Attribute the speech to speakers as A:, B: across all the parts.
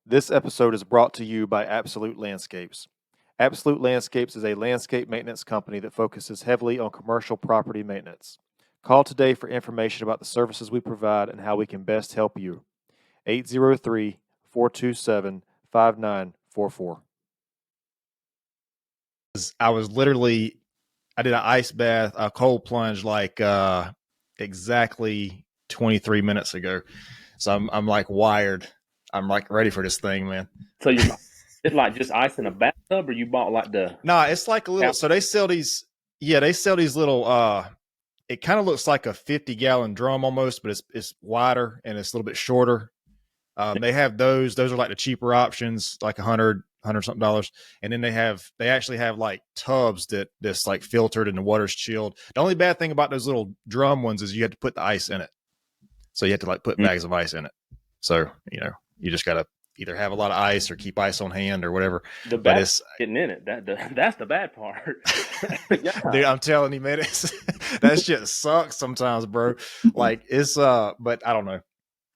A: This episode is brought to you by Absolute Landscapes. Absolute Landscapes is a landscape maintenance company that focuses heavily on commercial property maintenance. Call today for information about the services we provide and how we can best help you. 803 427 5944. I did an ice bath, a cold plunge like exactly 23 minutes ago. So I'm like wired. I'm like ready for this thing, man.
B: So it's like just ice in a bathtub, or you bought like the
A: Nah, it's like a little. So they sell these. Yeah, they sell these little. It kind of looks like a 50-gallon drum almost, but it's wider and it's a little bit shorter. They have those. Those are like the cheaper options, like $100 something dollars. And then they actually have like tubs that's like filtered and the water's chilled. The only bad thing about those little drum ones is you have to put the ice in it. So you have to like put bags of ice in it. So, you just got to either have a lot of ice or keep ice on hand or whatever.
B: the
A: But
B: bad
A: it's,
B: getting in it. That's the bad part. Yeah.
A: dude, I'm telling you, man, that shit sucks sometimes, bro. Like it's, but I don't know.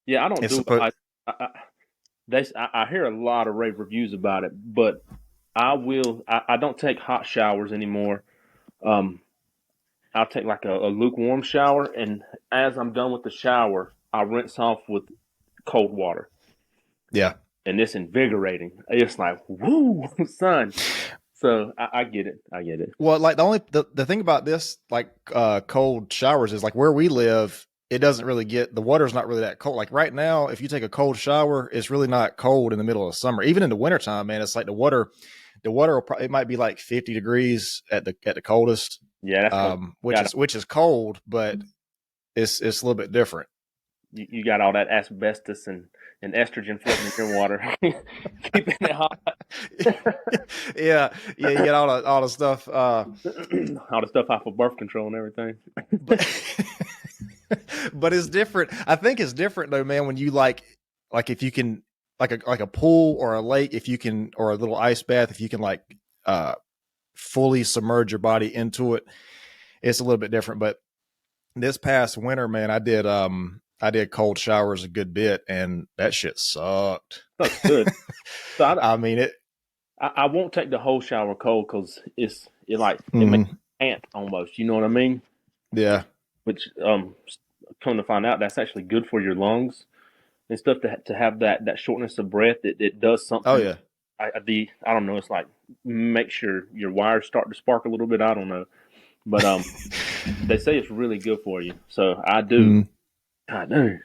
B: Yeah, I don't
A: It's
B: do
A: supposed,
B: ice. I hear a lot of rave reviews about it, but I don't take hot showers anymore. Um, I'll take like a lukewarm shower, and as I'm done with the shower, I rinse off with cold water,
A: yeah.
B: and it's invigorating. It's like, woo, son. So I get it. I get it.
A: Well, like the thing about this, like cold showers, is like where we live, it doesn't really get the water's not really that cold. Like right now, if you take a cold shower, it's really not cold in the middle of summer. Even in the wintertime, man, it's like the water will it might be like 50 degrees at the coldest,
B: Yeah, that's because
A: which is cold, but it's a little bit different.
B: you got all that asbestos and estrogen floating in your water, keeping it hot.
A: Yeah, yeah, you get all the stuff.
B: All the stuff off of birth control and everything.
A: But but it's different. I think it's different though, man. When you like if you can like a pool or a lake, if you can, or a little ice bath, if you can like uh fully submerge your body into it, it's a little bit different. But this past winter, man, I did cold showers a good bit, and that shit sucked.
B: That's good. So
A: I mean it.
B: I won't take the whole shower cold because it makes
A: Mhm.
B: you pant almost. You know what I mean?
A: Yeah.
B: Which come to find out, that's actually good for your lungs and stuff to have that shortness of breath. It does
A: Oh
B: something.
A: yeah.
B: I don't know. It's like make sure your wires start to spark a little bit. I don't know, but they say it's really good for you. So I do.
A: Mm.
B: I do.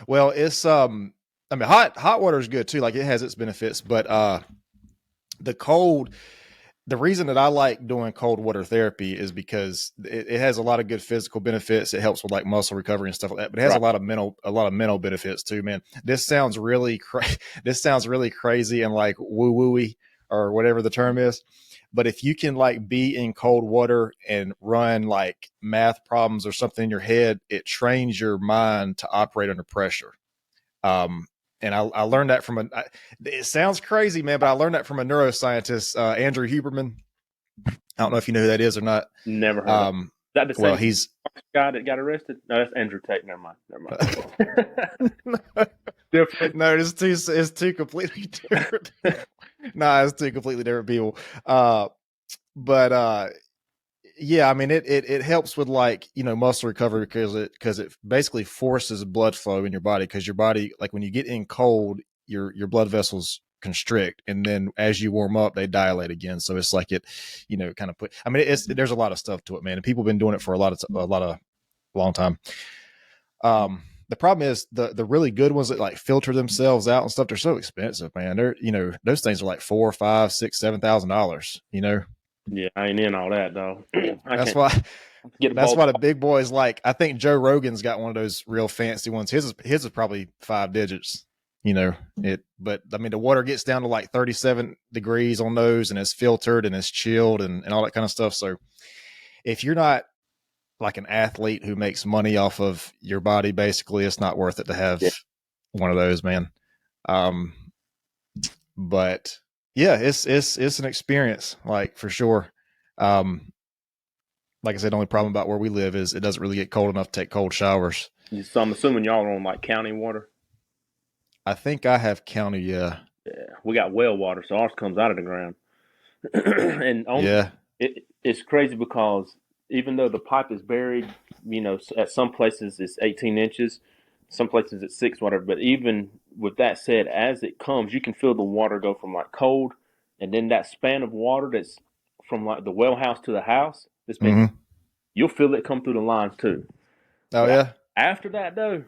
A: Well, it's I mean hot water is good too. Like it has its benefits, but the cold the reason that I like doing cold water therapy is because it has a lot of good physical benefits. It helps with like muscle recovery and stuff like that, but it has
B: Right.
A: a lot of mental benefits too, man. This sounds really this sounds really crazy and like woo wooey or whatever the term is. But if you can like be in cold water and run like math problems or something in your head, it trains your mind to operate under pressure. Um, and I learned that it sounds crazy, man, but I learned that from a neuroscientist, Andrew Huberman. I don't know if you know who that is or not.
B: Never heard of.
A: Um,
B: Is that the
A: well,
B: same
A: he's
B: guy that got arrested? No, that's Andrew Tate. Never mind. Never mind. Different.
A: no, it's two completely different. It's two completely different people. But yeah, I mean it helps with like muscle recovery because it basically forces blood flow in your body because your body, like when you get in cold, your blood vessels constrict, and then as you warm up they dilate again. So it's like it kind of I mean there's a lot of stuff to it, man, and people have been doing it for a lot of long time. The problem is the really good ones that like filter themselves out and stuff, they're so expensive, man. They're those things are like $4, $5, $6, $7,000.
B: Yeah, I ain't in all that though. I
A: That's
B: can't
A: why
B: get a
A: that's
B: ball.
A: why the big boys, like I think Joe Rogan's got one of those real fancy ones. His is probably 5 digits. But I mean the water gets down to like 37 degrees on those, and it's filtered and it's chilled and all that kind of stuff. So if you're not like an athlete who makes money off of your body, basically, it's not worth it to have
B: Yeah.
A: one of those, man. Um, but yeah, it's an experience, like for sure. Um, like I said, the only problem about where we live is it doesn't really get cold enough to take cold showers.
B: So I'm assuming y'all are on like county water.
A: I think I have county. Yeah.
B: Yeah, we got well water, so ours comes out of the ground. and on
A: Yeah.
B: it's crazy because even though the pipe is buried, at some places it's 18 inches, some places it's six, whatever. But even with that said, as it comes, you can feel the water go from like cold, and then that span of water that's from like the well house to the house that's been,
A: Hmm.
B: you'll feel it come through the lines too.
A: Oh
B: But
A: yeah.
B: after that though,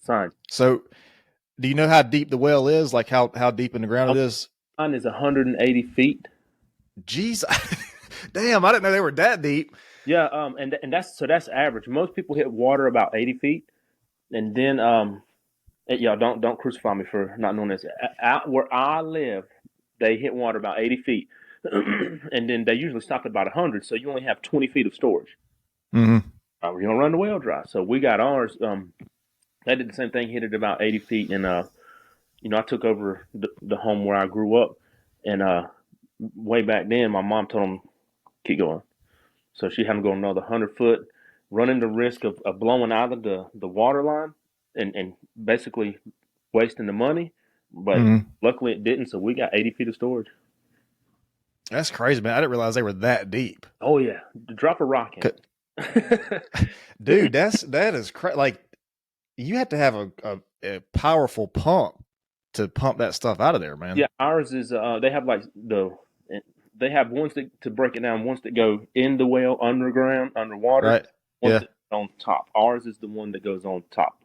B: son,
A: So, do you know how deep the well is? Like how deep in the ground it is?
B: mine is 180 feet.
A: Jeez, damn! I didn't know they were that deep.
B: Yeah, and that's average. Most people hit water about 80 feet, and then y'all don't crucify me for not knowing this. Out where I live, they hit water about 80 feet, and then they usually stop at about 100. So you only have 20 feet of storage.
A: Hmm.
B: You're gonna run the well dry. So we got ours. They did the same thing, hit it about 80 feet, and I took over the home where I grew up, and way back then, my mom told them keep going. So she had to go another 100 foot, running the risk of blowing out of the water line and basically wasting the money. But
A: Hmm.
B: luckily it didn't. So we got 80 feet of storage.
A: That's crazy, man. I didn't realize they were that deep.
B: Oh, yeah. Drop a rock in it.
A: Dude, that is crazy. Like you have to have a powerful pump to pump that stuff out of there, man.
B: Yeah, ours is, they have like they have ones that, to break it down, ones that go in the well, underground, underwater,
A: Right?
B: ones
A: Yeah.
B: that go on top. Ours is the one that goes on top.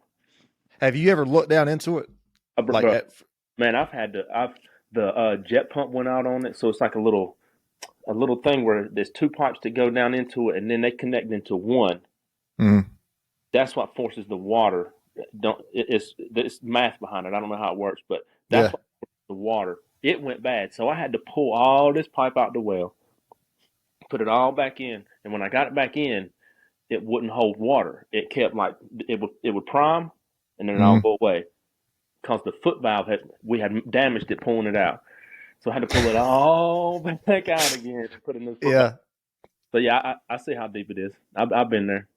A: Have you ever looked down into it? Like
B: Bro,
A: at
B: man, I've the jet pump went out on it, so it's like a little thing where there's two pipes that go down into it, and then they connect into one.
A: Mhm.
B: That's what forces the water. Don't it's math behind it. I don't know how it works, but that's
A: Yeah.
B: what forces the water. It went bad, so I had to pull all this pipe out the well, put it all back in, and when I got it back in, it wouldn't hold water. It kept like it would prime, and then it all
A: Mhm.
B: go away because the foot valve we had damaged it pulling it out. So I had to pull it all back out again and put a new foot back.
A: Yeah.
B: So yeah, I see how deep it is. I've been there.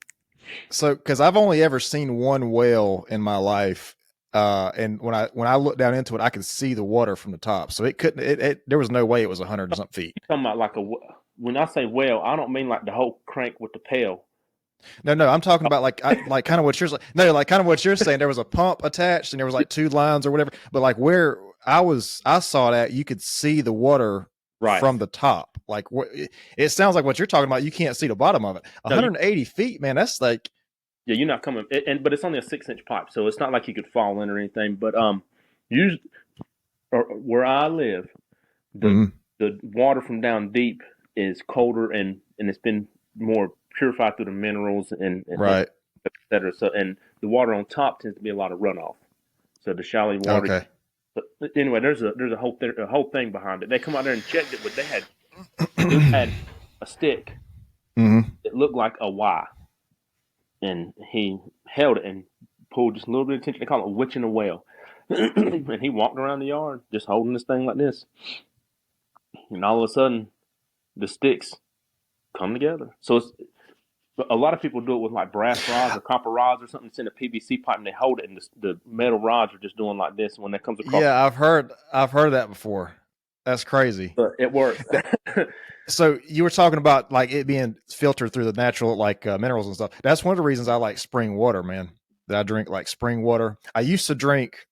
A: So, because I've only ever seen one whale in my life, and when I looked down into it, I could see the water from the top. So it couldn't. There was no way it was 100 and something feet.
B: You're talking about like when I say well, I don't mean like the whole crank with the pail.
A: No, no, I'm talking about like kind of what you're saying. No, like kind of what you're saying. There was a pump attached, and there was like two lines or whatever. But like where I saw that you could see the water
B: Right.
A: from the top. Like it sounds like what you're talking about. You can't see the bottom of it.
B: No,
A: 180 feet, man. That's like
B: yeah, you're not coming, but it's only a 6 inch pipe, so it's not like you could fall in or anything. But usually, or where I live, the
A: mhm,
B: the water from down deep is colder and it's been more purified through the minerals and
A: right.
B: et cetera. So and the water on top tends to be a lot of runoff. So the shallow water.
A: Okay.
B: But anyway, there's a whole thing behind it. They come out there and checked it, but they had a stick
A: Hmm.
B: that looked like a Y, and he held it and pulled just a little bit of attention. They call it witching a whale, and he walked around the yard just holding this thing like this, and all of a sudden the sticks come together. So a lot of people do it with like brass rods or copper rods or something. It's in a PVC pipe and they hold it, and the metal rods are just doing like this. And when that comes across,
A: Yeah, I've heard that before. That's crazy.
B: it works.
A: That, so you were talking about like it being filtered through the natural like minerals and stuff. That's one of the reasons I like spring water, man. That I drink like spring water. I used to drink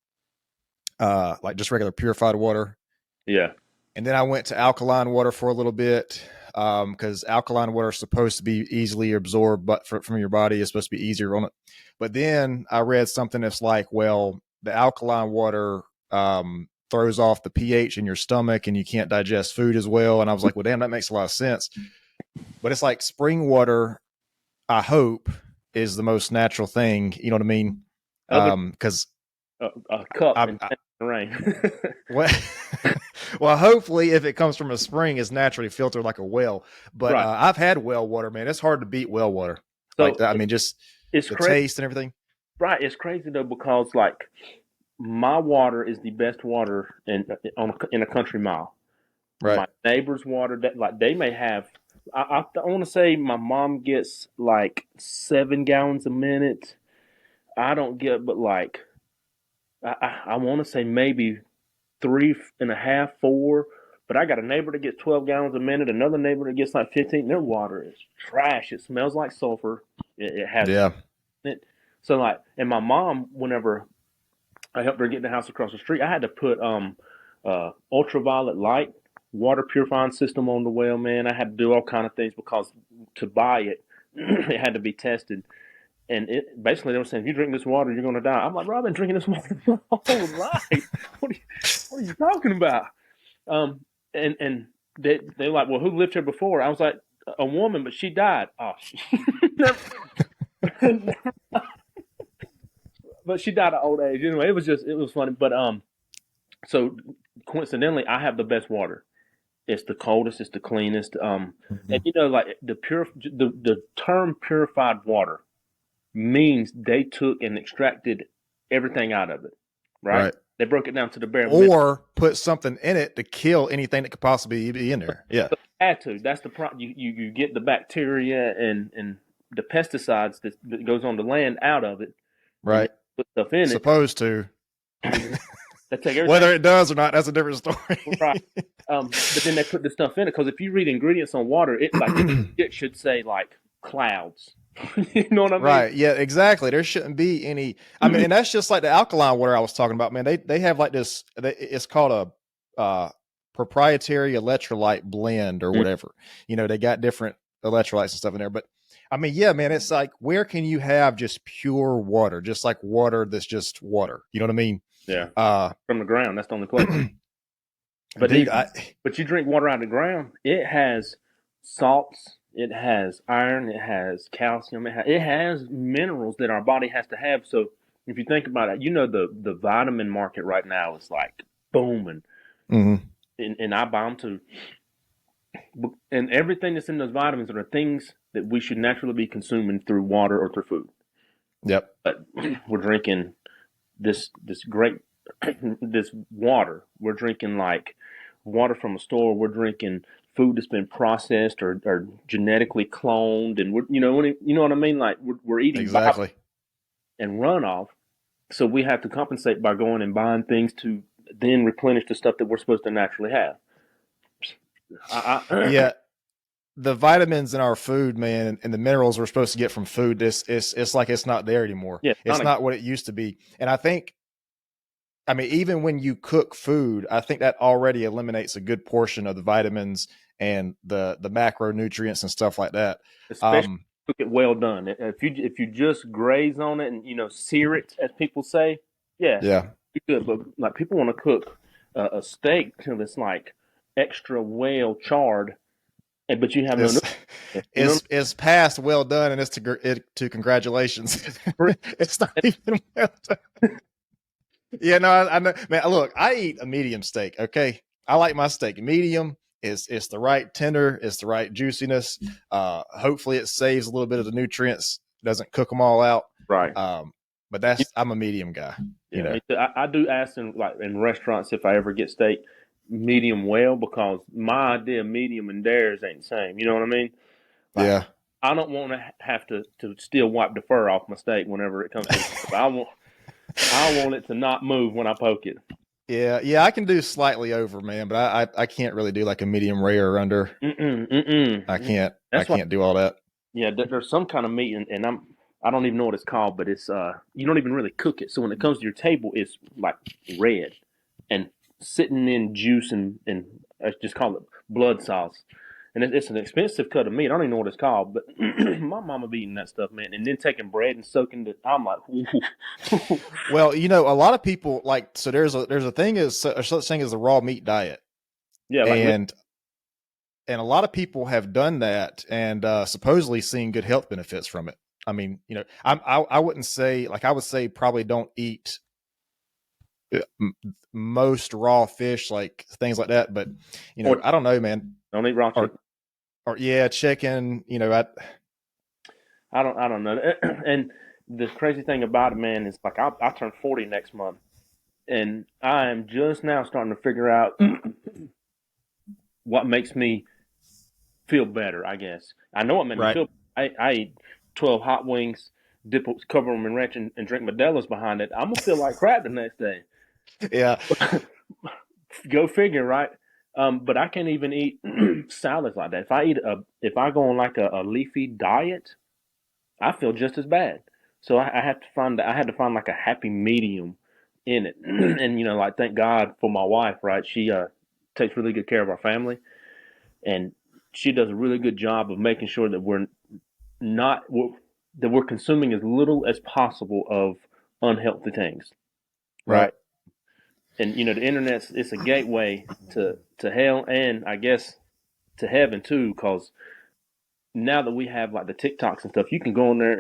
A: like just regular purified water,
B: Yeah,
A: and then I went to alkaline water for a little bit because alkaline water is supposed to be easily absorbed, but from your body, it's supposed to be easier on it. But then I read something that's like, well, the alkaline water throws off the pH in your stomach, and you can't digest food as well. And I was like, well, damn, that makes a lot of sense. But it's like spring water. I hope is the most natural thing. You know what I mean?
B: other
A: Because
B: a cup
A: I,
B: and
A: I
B: the rain.
A: well, well, hopefully, if it comes from a spring, it's naturally filtered like a well. But
B: Right.
A: I've had well water, man. It's hard to beat well water like
B: So
A: that. I mean, just
B: it's
A: the
B: crazy,
A: taste and everything.
B: right? It's crazy though because like my water is the best water in a country mile.
A: Right.
B: My neighbor's water that like they may have. I want to say my mom gets like 7 gallons a minute. I don't get but like I want to say maybe three and a half, four. But I got a neighbor that gets 12 gallons a minute, another neighbor that gets like 15. Their water is trash. It smells like sulfur. It has
A: Yeah.
B: it. So like, and my mom, whenever I helped her get the house across the street, I had to put ultraviolet light water purifying system on the well. Man, I had to do all kind of things because to buy it, it had to be tested. And it basically they were saying, if you drink this water, you're going to die. I'm like, bro, I've been drinking this water my whole life. What are you talking about? Um, and they're like, well, who lived here before? I was like, a woman, but she died. Oh, but she died of old age. Anyway, it was funny. But so coincidentally, I have the best water. It's the coldest. It's the cleanest. And
A: Mhm.
B: you know, like the term purified water means they took and extracted everything out of it, right?
A: Right.
B: They broke it down to the bare minimum.
A: Or put something in it to kill anything that could possibly be in there. Yeah.
B: Had to. That's the problem. You get the bacteria and the pesticides that goes on the land out of it, and then
A: Right.
B: put stuff in it.
A: Supposed to.
B: Mhm. They take everything
A: Whether it does or not, that's a different
B: right.
A: story.
B: But then they put the stuff in it because if you read ingredients on water, it should say like clouds. You know what I mean?
A: Right. Yeah, exactly. There shouldn't be any. I mean, and that's just like the alkaline water I was talking about, man. They have like this, it's called a proprietary electrolyte blend or whatever. You know, they got different electrolytes and stuff in there. But I mean, yeah, man, it's like, where can you have just pure water, just like water that's just water? You know what I mean?
B: Yeah,
A: Uh,
B: from the ground. That's the only place. But
A: dude,
B: even but you drink water out of the ground, it has salts, it has iron, it has calcium, it has minerals that our body has to have. So if you think about it, you know the vitamin market right now is like booming,
A: mhm.
B: and I buy them too. And everything that's in those vitamins are things that we should naturally be consuming through water or through food.
A: Yep.
B: But we're drinking this great this water. We're drinking like water from a store. We're drinking food that's been processed or genetically cloned, and you know what I mean. Like we're eating bio
A: Exactly.
B: and runoff, so we have to compensate by going and buying things to then replenish the stuff that we're supposed to naturally have. I
A: Yeah. The vitamins in our food, man, and the minerals we're supposed to get from food, it's like it's not there anymore.
B: yeah,
A: It's not what it used to be. And I think, I mean, even when you cook food, I think that already eliminates a good portion of the vitamins and the macronutrients and stuff like that.
B: especially
A: Um,
B: cook it well done. If you just graze on it and sear it, as people say, yeah,
A: yeah,
B: you good. But like people want to cook a steak till it's like extra well charred, but you have no
A: it's
B: nutrients. You know,
A: it's past well done, and it's to congratulations. It's not even well done. Yeah, no, I know, man. Look, I eat a medium steak. Okay, I like my steak medium. It's the right tender. It's the right juiciness. Hopefully, it saves a little bit of the nutrients. Doesn't cook them all out.
B: right?
A: But
B: You-
A: I'm a medium guy. You
B: Yeah,
A: know.
B: me too. I do ask in restaurants if I ever get steak medium well because my idea of medium and theirs ain't the same. You know what I mean? Like
A: Yeah.
B: I don't want to have to still wipe the fur off my steak whenever it comes to. I want it to not move when I poke it.
A: Yeah, yeah, I can do slightly over, man, but I can't really do like a medium rare or under.
B: Mm-mm, mm-mm.
A: I
B: That's why.
A: can't do all that.
B: Yeah, there's some kind of meat, and I don't even know what it's called, but it's you don't even really cook it. So when it comes to your table, it's like red and sitting in juice and I just call it blood sauce. And it's an expensive cut of meat. I don't even know what it's called, but my mama be eating that stuff, man, and then taking bread and soaking it. I'm like, ooh.
A: Well, you know, a lot of people like so there's a thing is a such thing as the raw meat diet,
B: Yeah, like
A: and a lot of people have done that and supposedly seen good health benefits from it. I mean, you know, I wouldn't say like I would say probably don't eat most raw fish like things like that, but you know,
B: or
A: I don't know, man.
B: don't eat raw chicken.
A: Or yeah, chicken. You know,
B: I don't know. And the crazy thing about it, man, is like I turn 40 next month, and I am just now starting to figure out what makes me feel better. I guess I know what made me
A: right.
B: feel. I eat 12 hot wings, cover them in ranch and drink Modelo's behind it, I'm gonna feel like crap the next day.
A: Yeah.
B: Go figure, right? But I can't even eat salads like that. If I go on like a leafy diet, I feel just as bad. So I had to find like a happy medium in it. And like thank God for my wife, right? She takes really good care of our family, and she does a really good job of making sure that not that we're consuming as little as possible of unhealthy things,
A: Right.
B: right? And the internet's it's a gateway to hell, and I guess to heaven too, because now that we have like the TikToks and stuff, you can go on there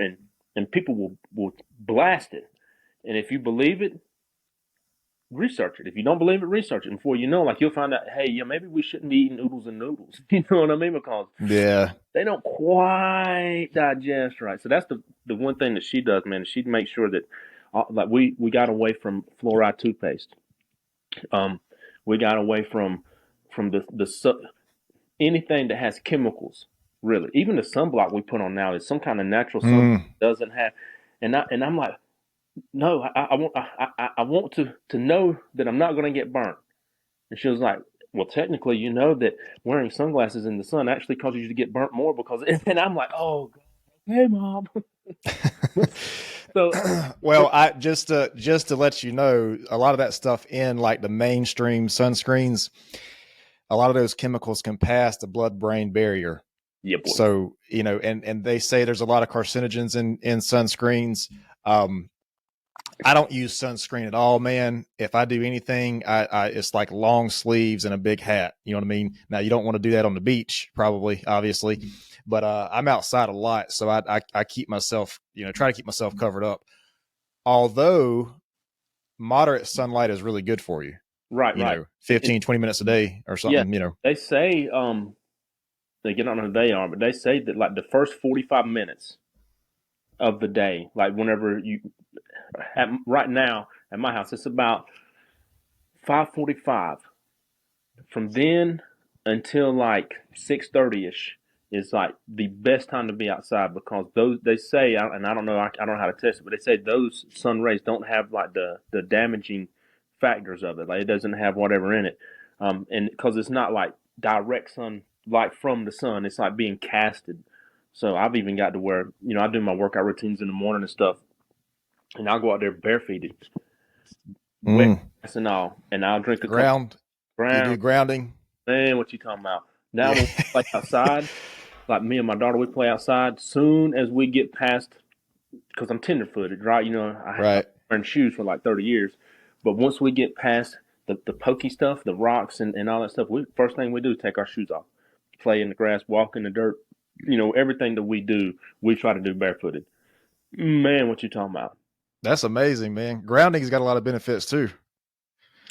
B: and people will blast it. And if you believe it, research it. If you don't believe it, research it. And before you know, like you'll find out, hey, yeah, maybe we shouldn't be eating oodles and noodles. You know what I mean? Because
A: Yeah.
B: they don't quite digest right. So that's the one thing that she does, man. She makes sure that like we got away from fluoride toothpaste. Um, we got away from anything that has chemicals. Really, even the sunblock we put on now is some kind of natural sun
A: Mm.
B: doesn't have. And I'm like, no, I want to know that I'm not going to get burnt. And she was like, well, technically, you know that wearing sunglasses in the sun actually causes you to get burnt more because. And I'm like, oh, hey, mom. So,
A: Well, I just to let you know, a lot of that stuff in like the mainstream sunscreens, a lot of those chemicals can pass the blood-brain barrier.
B: yeah, boy.
A: So, and they say there's a lot of carcinogens in sunscreens. I don't use sunscreen at all, man. If I do anything, I it's like long sleeves and a big hat. You know what I mean? Now you don't want to do that on the beach, probably, obviously, but I'm outside a lot, so I keep myself, try to keep myself covered up. Although moderate sunlight is really good for you,
B: Right, right.
A: 15, 20 minutes a day or
B: Yeah,
A: something,
B: they say, they get on who they are, but they say that like the first 45 minutes of the day, like whenever right now at my house, it's about 5:45. From then until like 6:30 ish is like the best time to be outside because those they say, and I don't know, I don't know how to test it, but they say those sun rays don't have like the damaging factors of it. Like it doesn't have whatever in it, and because it's not like direct sunlight from the sun, it's like being casted. So I've even got to where I do my workout routines in the morning and stuff, and I'll go out there barefooted, wet
A: mm.
B: and all, and I'll drink a cup of
A: Ground. You do
B: ground.
A: grounding.
B: Man, what you talking about? Now
A: Yeah.
B: when we play outside, like me and my daughter, we play outside. Soon as we get past, because I'm tender-footed, right? I've
A: Right.
B: been wearing shoes for like 30 years, but once we get past the pokey stuff, the rocks and all that stuff, first thing we do is take our shoes off, play in the grass, walk in the dirt. Everything that we do, we try to do barefooted. Man, what you talking about?
A: That's amazing, man. Grounding's got a lot of benefits too.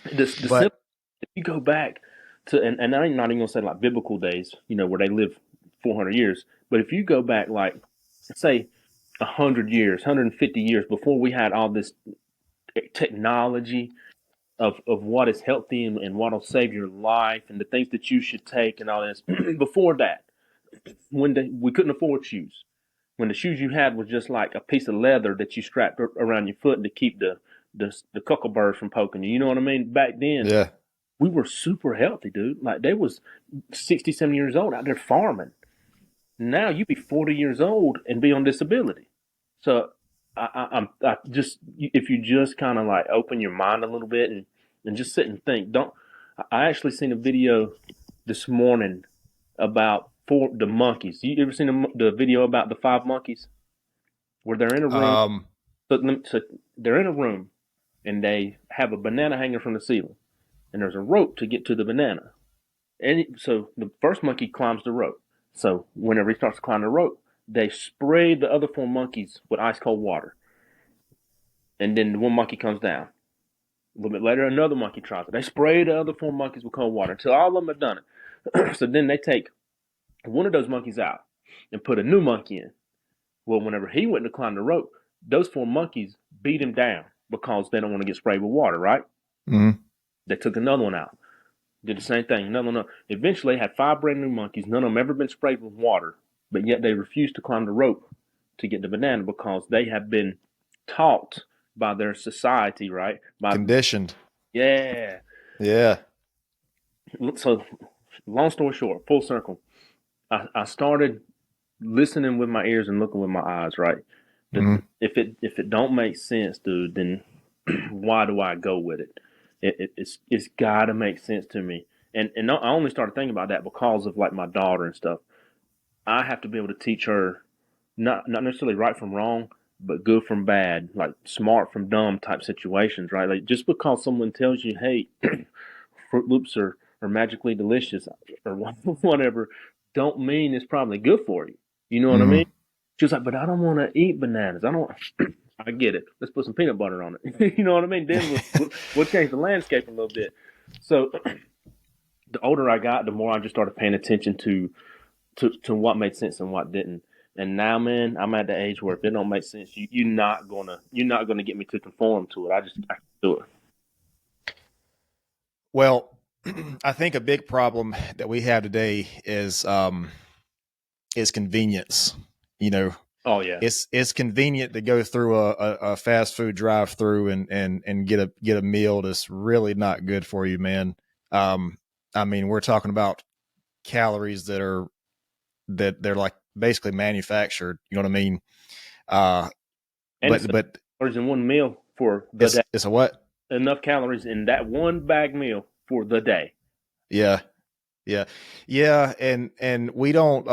B: The
A: But
B: simple. If you go back to and I'm not even gonna say like biblical days, where they lived 400 years, but if you go back like say 100 years, 150 years before we had all this technology of what is healthy and what'll save your life and the things that you should take and all this. Before that, we couldn't afford shoes, when the shoes you had was just like a piece of leather that you strapped around your foot to keep the cuckleberries from poking you. You know what I mean? Back then,
A: yeah,
B: we were super healthy, dude. Like they was 60, 70 years old out there farming. Now you be 40 years old and be on disability. So I just if you just kind of like open your mind a little bit and just sit and think. Don't I actually seen a video this morning about the monkeys. You ever seen the video about the 5 monkeys where they're in a room?
A: um,
B: So they're in a room and they have a banana hanging from the ceiling, and there's a rope to get to the banana. And so the first monkey climbs the rope. So whenever he starts to climb the rope, they spray the other 4 monkeys with ice cold water. And then the one monkey comes down. A little bit later, another monkey tries it. They spray the other 4 monkeys with cold water until all of them have done it. So then they take one of those monkeys out and put a new monkey in. Well, whenever he went to climb the rope, those 4 monkeys beat him down because they don't want to get sprayed with water, right?
A: mhm.
B: They took another one out. Did the same thing. No. Eventually, they had 5 brand new monkeys. None of them ever been sprayed with water, but yet they refused to climb the rope to get the banana because they have been taught by their society, right?
A: Conditioned.
B: Yeah.
A: Yeah.
B: So, long story short, full circle. I started listening with my ears and looking with my eyes, right?
A: Hmm.
B: If it don't make sense, dude, then why do I go with it? It's got to make sense to me. And I only started thinking about that because of like my daughter and stuff. I have to be able to teach her not necessarily right from wrong, but good from bad, like smart from dumb type situations, right? Like just because someone tells you, "Hey, Fruit Loops are magically delicious," or whatever, don't mean it's probably good for you. You know what I
A: Hmm.
B: mean? She was like, "But I don't want to eat bananas. I don't." I get it. Let's put some peanut butter on it. You know what I mean? Then we'll change the landscape a little bit. So the older I got, the more I just started paying attention to what made sense and what didn't. And now, man, I'm at the age where if it don't make sense, you're not gonna get me to conform to it. I can do it.
A: Well, I think a big problem that we have today is convenience. You know,
B: Oh yeah,
A: it's convenient to go through a fast food drive through and get a meal that's really not good for you, man. Um, I mean, we're talking about calories that they're like basically manufactured. You know what I mean? Uh,
B: and it's
A: but
B: calories in one meal for the day.
A: it's a what?
B: Enough calories in that one bag meal for the day.
A: Yeah, yeah, yeah. And we don't.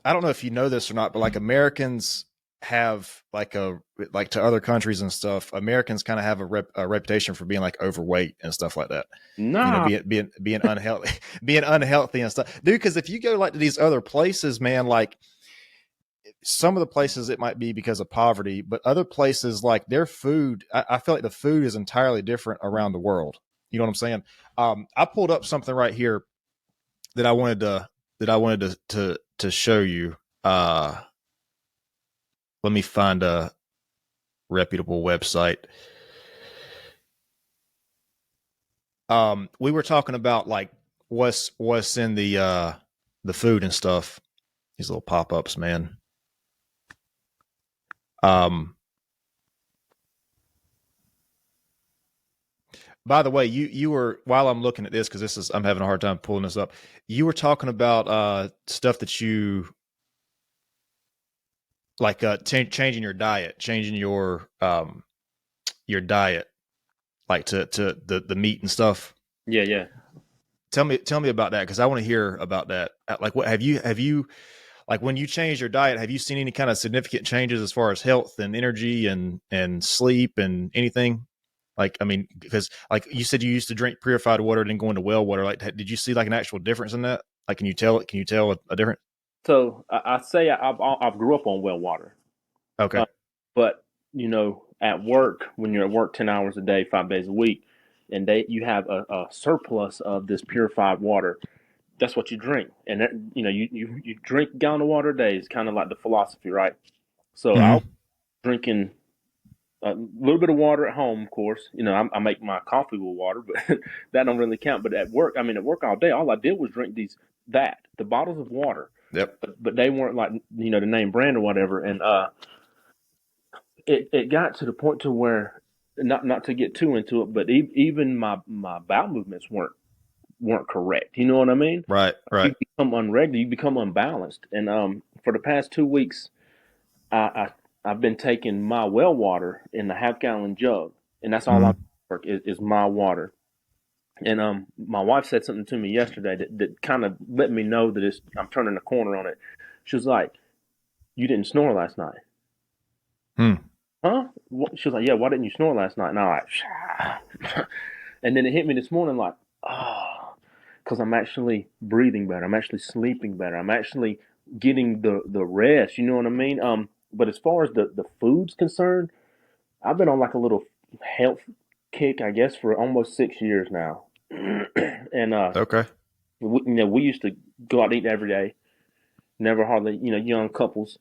A: I don't know if you know this or not, but like Americans have like to other countries and stuff. Americans kind of have a reputation for being like overweight and stuff like that. You know,
B: Nah,
A: being unhealthy, being unhealthy and stuff, dude. Because if you go like to these other places, man, like some of the places it might be because of poverty, but other places like their food, I feel like the food is entirely different around the world. You know what I'm saying? I pulled up something right here that I wanted to show you. Uh, Let me find a reputable website. We were talking about like what's in the food and stuff. These little pop ups, man. Um, by the way, you were while I'm looking at this because this is I'm having a hard time pulling this up. You were talking about stuff that you like changing your diet, changing your diet like to the meat and stuff.
B: yeah, yeah.
A: Tell me about that because I want to hear about that. Like, what have you like when you change your diet? Have you seen any kind of significant changes as far as health and energy and sleep and anything? Like, I mean, because like you said, you used to drink purified water and then go into well water. Like, did you see like an actual difference in that? Like, can you tell it? Can you tell a difference?
B: So I say I've grew up on well water,
A: Okay.
B: uh, but at work when you're at work 10 hours a day, 5 days a week, and you have a surplus of this purified water. That's what you drink, and that, you drink a gallon of water a day is kind of like the philosophy, right? So I was
A: Mm-hmm.
B: drinking a little bit of water at home, of course. I make my coffee with water, but that don't really count. But at work all day, all I did was drink the bottles of water,
A: Yep.
B: but they weren't like the name brand or whatever. And it got to the point to where not to get too into it, but even my bowel movements weren't correct. You know what I mean?
A: Right.
B: You
A: Right.
B: become unregulated, you become unbalanced. And for the past 2 weeks, I I've been taking my well water in the half-gallon jug, and that's all I
A: Mm-hmm.
B: work is my water. And my wife said something to me yesterday that kind of let me know that I'm turning the corner on it. She was like, "You didn't snore last night,
A: Hmm.
B: huh?" She was like, "Yeah, why didn't you snore last night?" And I was like, and then it hit me this morning, like, oh, because I'm actually breathing better. I'm actually sleeping better. I'm actually getting the rest. You know what I mean? But as far as the food's concerned, I've been on like a little health kick, I guess, for almost 6 years now. And
A: Okay.
B: we used to go out to eat every day. Never hardly, young couples,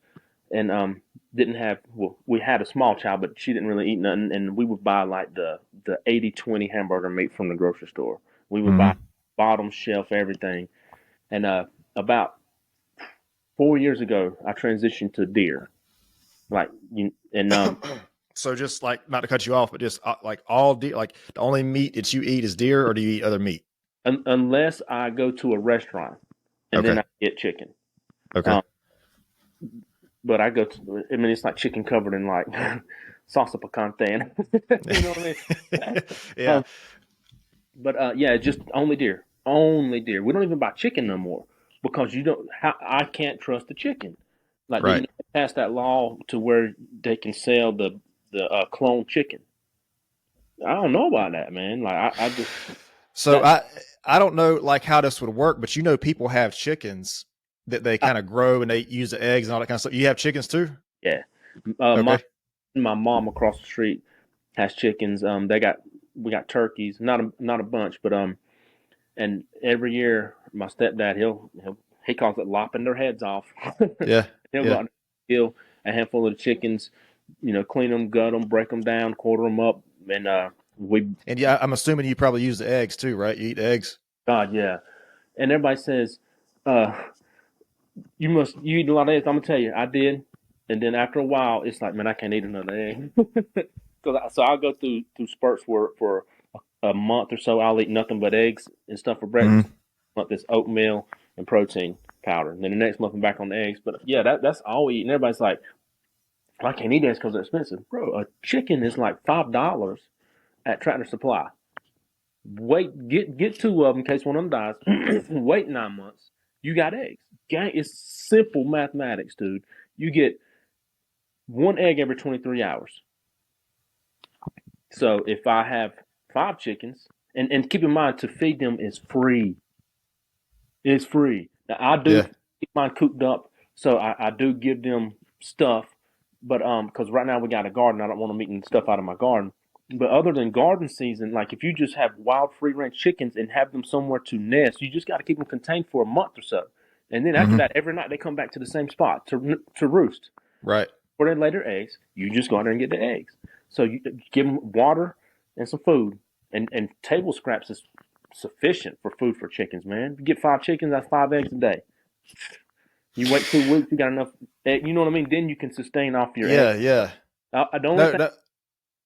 B: and didn't have. Well, we had a small child, but she didn't really eat nothing. And we would buy like the 80/20 hamburger meat from the grocery store. We would buy
A: Mm-hmm.
B: bottom shelf everything. And about 4 years ago, I transitioned to deer. Like you and
A: So just like, not to cut you off, but just like all deer, like the only meat that you eat is deer, or do you eat other meat?
B: unless I go to a restaurant and then
A: Okay.
B: I get chicken.
A: Okay.
B: Um, but I go to, I mean, it's like chicken covered in like salsa picante. You know what I mean?
A: Yeah.
B: Um, but yeah, just only deer. Only deer. We don't even buy chicken no more because you don't. I can't trust the chicken. Like they
A: Right.
B: passed that law to where they can sell the clone chicken. I don't know about that, man. Like I just
A: So
B: that
A: I don't know like how this would work, but people have chickens that they
B: I,
A: kind of grow and they use the eggs and all that kind of stuff. You have chickens too?
B: yeah.
A: Okay.
B: My mom across the street has chickens. We got turkeys, not a bunch, but and every year my stepdad he calls it lopping their heads off.
A: Yeah.
B: He'll go
A: Yeah.
B: out and kill a handful of the chickens, clean them, gut them, break them down, quarter them up, and we
A: And yeah, I'm assuming you probably use the eggs too, right? You eat eggs.
B: God yeah, and everybody says, uh, you eat a lot of eggs. I'm gonna tell you, I did, and then after a while, it's like man, I can't eat another egg. So I'll go through spurts where for a month or so I'll eat nothing but eggs and stuff for breakfast.
A: Mm-hmm.
B: Like this oatmeal and protein powder. And then the next month I'm back on the eggs. But yeah, that's all we eat. And everybody's like, I can't eat eggs because they're expensive. Bro, a chicken is like $5 at Tractor Supply. Wait, get two of them in case one of them dies. Wait 9 months. You got eggs. Gang, it's simple mathematics, dude. You get one egg every 23 hours. So if I have five chickens, and keep in mind to feed them is free. It's free. Now I do
A: Yeah.
B: keep mine cooped up, so I do give them stuff, but because right now we got a garden, I don't want them eating stuff out of my garden. But other than garden season, like if you just have wild free range chickens and have them somewhere to nest, you just got to keep them contained for a month or so, and then after
A: Mm-hmm.
B: that, every night they come back to the same spot to roost.
A: Right.
B: For their later eggs, you just go out there and get the eggs. So you give them water and some food, and table scraps is sufficient for food for chickens, man. If you get five chickens, that's 5 eggs a day. You wait 2 weeks, you got enough. You know what I mean? Then you can sustain off your eggs.
A: Yeah. Yeah.
B: The only
A: No,
B: thing.
A: no.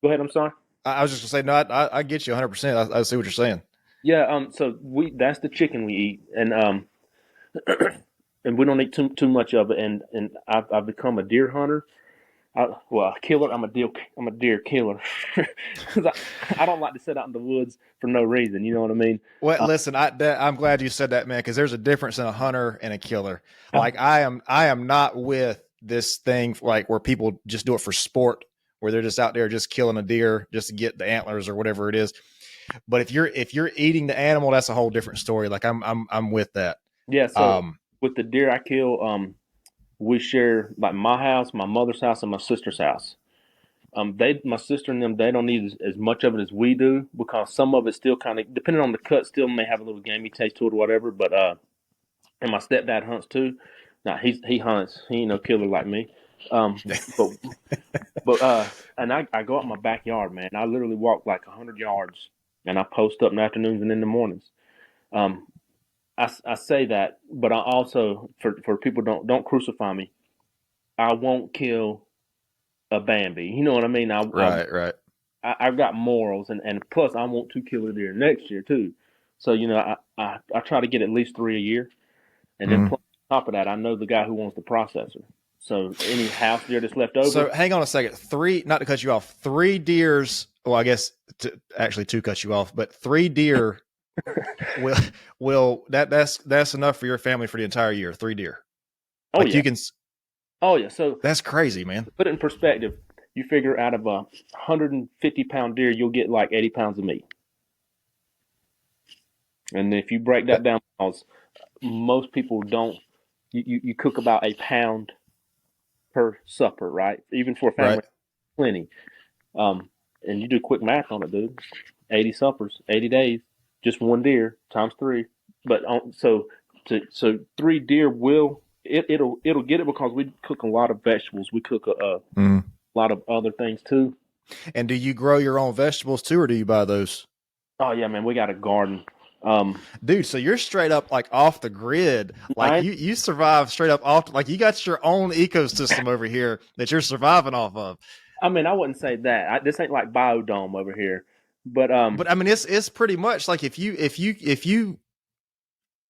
B: Go ahead. I'm sorry.
A: I was just gonna say, no, I get you 100%. I see what you're saying.
B: Yeah. So that's the chicken we eat, and we don't eat too much of it. And I've become a deer hunter. A killer. I'm a deer killer because I don't like to sit out in the woods for no reason. You know what I mean?
A: Well,
B: Uh,
A: listen, I'm glad you said that, man, because there's a difference in a hunter and a killer.
B: uh,
A: Like I am not with this thing like where people just do it for sport, where they're just out there just killing a deer just to get the antlers or whatever it is. But if you're eating the animal, that's a whole different story. Like I'm with that.
B: yeah. So
A: Um,
B: with the deer I kill, we share like my house, my mother's house, and my sister's house. My sister and them, they don't need as much of it as we do because some of it still kind of, depending on the cut, still may have a little gamey taste to it or whatever. But and my stepdad hunts too. Now he hunts. He ain't no killer like me. Um, but and I go out in my backyard, man. I literally walk like 100 yards, and I post up in the afternoons and in the mornings. Um, I say that, but I also for people don't crucify me. I won't kill a Bambi. You know what I mean?
A: right, right.
B: I've got morals, and plus I want to kill a deer next year too. So I try to get at least three a year, and then
A: Mm.
B: plus on top of that, I know the guy who wants the processor. So any house deer that's left over,
A: So hang on a second. Three, not to cut you off. Three deers. Well, I guess actually two cut you off, but three deer will that's enough for your family for the entire year. Three deer.
B: oh
A: Like
B: yeah,
A: you can.
B: oh yeah. So
A: That's crazy, man.
B: to put it in perspective, you figure out of 150 pound deer, you'll get like 80 pounds of meat. And if you break that
A: That,
B: down, because most people don't, you cook about a pound per supper, right? Even for a
A: right.
B: family, plenty. Um, and you do quick math on it, dude. 80 suppers, 80 days, just one deer times three. But so three deer it'll get it because we cook a lot of vegetables. We cook a
A: Mm.
B: lot of other things too.
A: And do you grow your own vegetables too, or do you buy those?
B: Oh yeah, man, we got a garden.
A: Dude, so you're straight up like off the grid. Like
B: I
A: you survive straight up off, like you got your own ecosystem over here that you're surviving off of.
B: I mean, I wouldn't say that. This ain't like Biodome over here, but
A: But I mean, it's pretty much like if you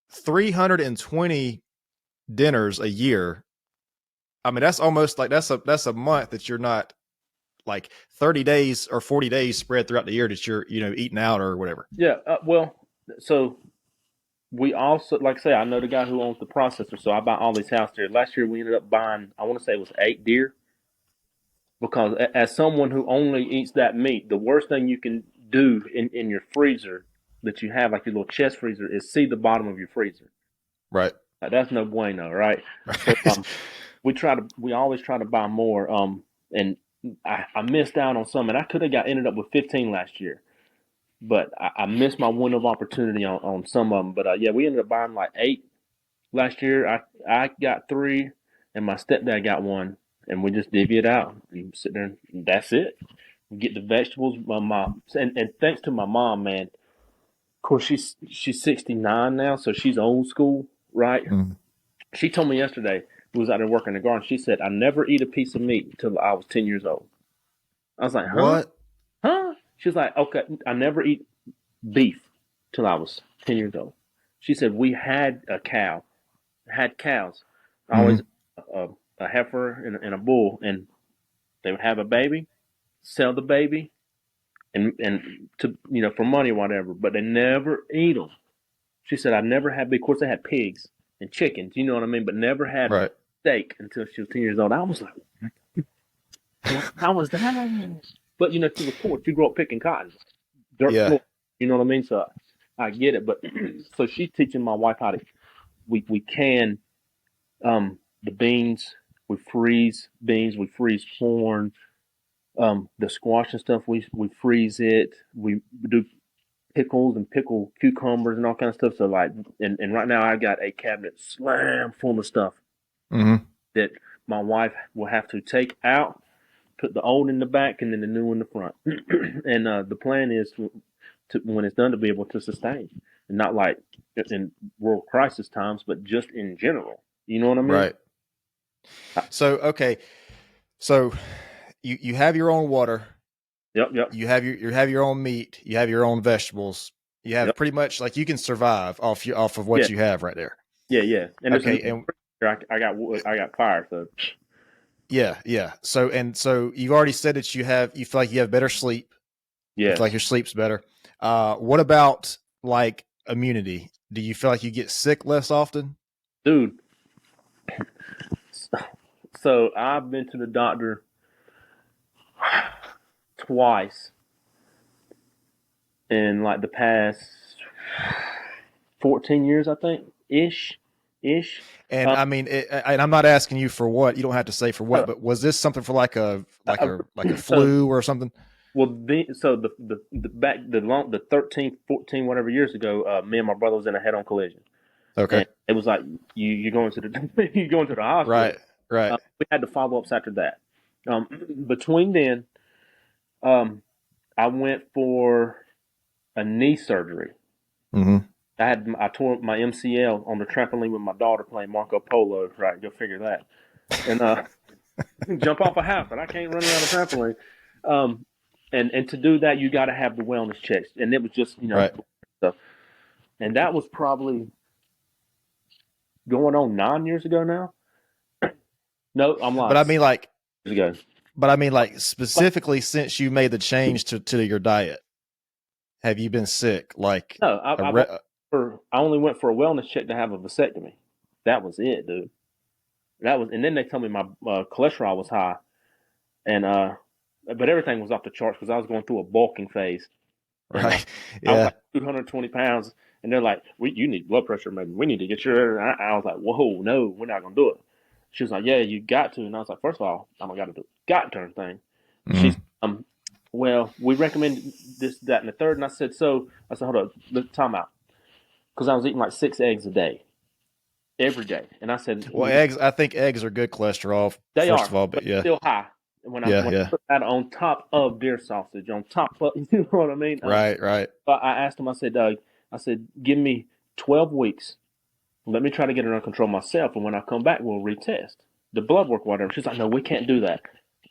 A: 320 dinners a year. I mean, that's almost like that's a month that you're not like 30 days or 40 days spread throughout the year that you're eating out or whatever.
B: yeah. Well, so we also, like I say, I know the guy who owns the processor, so I buy all these house deer. Last year we ended up buying, I want to say it was 8 deer, because as someone who only eats that meat, the worst thing you can do in your freezer that you have, like your little chest freezer, is see the bottom of your freezer.
A: Right.
B: That's no bueno, right? So we always try to buy more. And I missed out on some, and I could have ended up with 15 last year, but I missed my window of opportunity on some of them. But yeah, we ended up buying like 8 last year. I got 3, and my stepdad got 1, and we just divvy it out. You sit there, and that's it. We get the vegetables. My mom, and thanks to my mom, man. Of course, she's 69 now, so she's old school, right?
A: Mm.
B: She told me yesterday, we was out there working in the garden. She said, "I never eat a piece of meat until I was 10 years old." I was like, "Huh?
A: What?
B: Huh?" She was like, "Okay, I never eat beef till I was 10 years old." She said, "We had a cow, had cows, always
A: Mm-hmm.
B: a heifer and a bull, and they would have a baby, sell the baby, and to for money or whatever, but they never eat them." She said, "I never had. Of course, they had pigs and chickens, you know what I mean, but never had
A: Right.
B: steak until she was 10 years old." I was like, "How was that?" But she was poor. She grew up picking cotton, dirt
A: Yeah.
B: floor. You know what I mean? So I get it. But so she's teaching my wife how to we can the beans. We freeze beans. We freeze corn. The squash and stuff. We freeze it. We do pickles and pickle cucumbers and all kinds of stuff. So like, and right now I got a cabinet slam full of stuff
A: Mm-hmm.
B: that my wife will have to take out, put the old in the back, and then the new in the front. And the plan is when it's done, to be able to sustain, and not like in world crisis times, but just in general. You know what I mean?
A: Right. So okay. So you have your own water.
B: Yep, yep,
A: You have your own meat. You have your own vegetables. You have
B: yep.
A: pretty much like you can survive off of
B: Yeah,
A: what you have right there.
B: yeah, yeah. And there's
A: Okay. And
B: I got wood, I got fire. So
A: yeah, yeah. So you've already said that you feel like you have better sleep. You feel like
B: yes,
A: your sleep's better. What about like immunity? Do you feel like you get sick less often?
B: dude. So I've been to the doctor twice in like the past 14 years, I think, ish.
A: And
B: Um,
A: I mean, and I'm not asking you for what. You don't have to say for what.
B: uh,
A: But was this something for like a like
B: uh,
A: a like a
B: so
A: flu or something?
B: the back the 13, 14, whatever years ago, me and my brother was in a head-on collision,
A: Okay.
B: and it was like you're going to the you going to the hospital.
A: Right. Right.
B: We had to follow ups after that. Um, Between then, um, I went for a knee surgery.
A: Mm-hmm.
B: I tore my MCL on the trampoline with my daughter playing Marco Polo. Right, go figure that. And jump off a house, and I can't run around a trampoline. Um, and to do that, you got to have the wellness checks, and it was just
A: Right.
B: stuff. And that was probably going on 9 years ago now. No, I'm
A: But
B: lying.
A: I mean, like,
B: Years ago.
A: specifically since you made the change to your diet, have you been sick? Like
B: No,
A: a re-
B: I only went for a wellness check to have a vasectomy. That was it, dude. And then they told me my cholesterol was high, and but everything was off the charts because I was going through a bulking phase, and
A: right?
B: I was
A: Yeah.
B: like 220 pounds, and they're like, you need blood pressure, man. We need to get your." I was like, "Whoa, no, we're not gonna do it." She was like, "Yeah, you got to," and I was like, "First of all, I don't got to do got turn thing." She's
A: Mm-hmm.
B: well, we recommend this, that, and the third, and I said, hold on, time out, because I was eating like 6 eggs a day, every day, and I said,
A: Well, eggs. I think eggs are good cholesterol.
B: they
A: First of
B: are,
A: all,
B: but
A: but yeah,
B: still high. And
A: yeah,
B: when I
A: yeah.
B: put that on top of deer sausage, on top of, you know what I mean?
A: Right, right.
B: But I asked him, I said, I said, give me 12 weeks. Let me try to get it under control myself. And when I come back, we'll retest the blood work, whatever. She's like, no, we can't do that.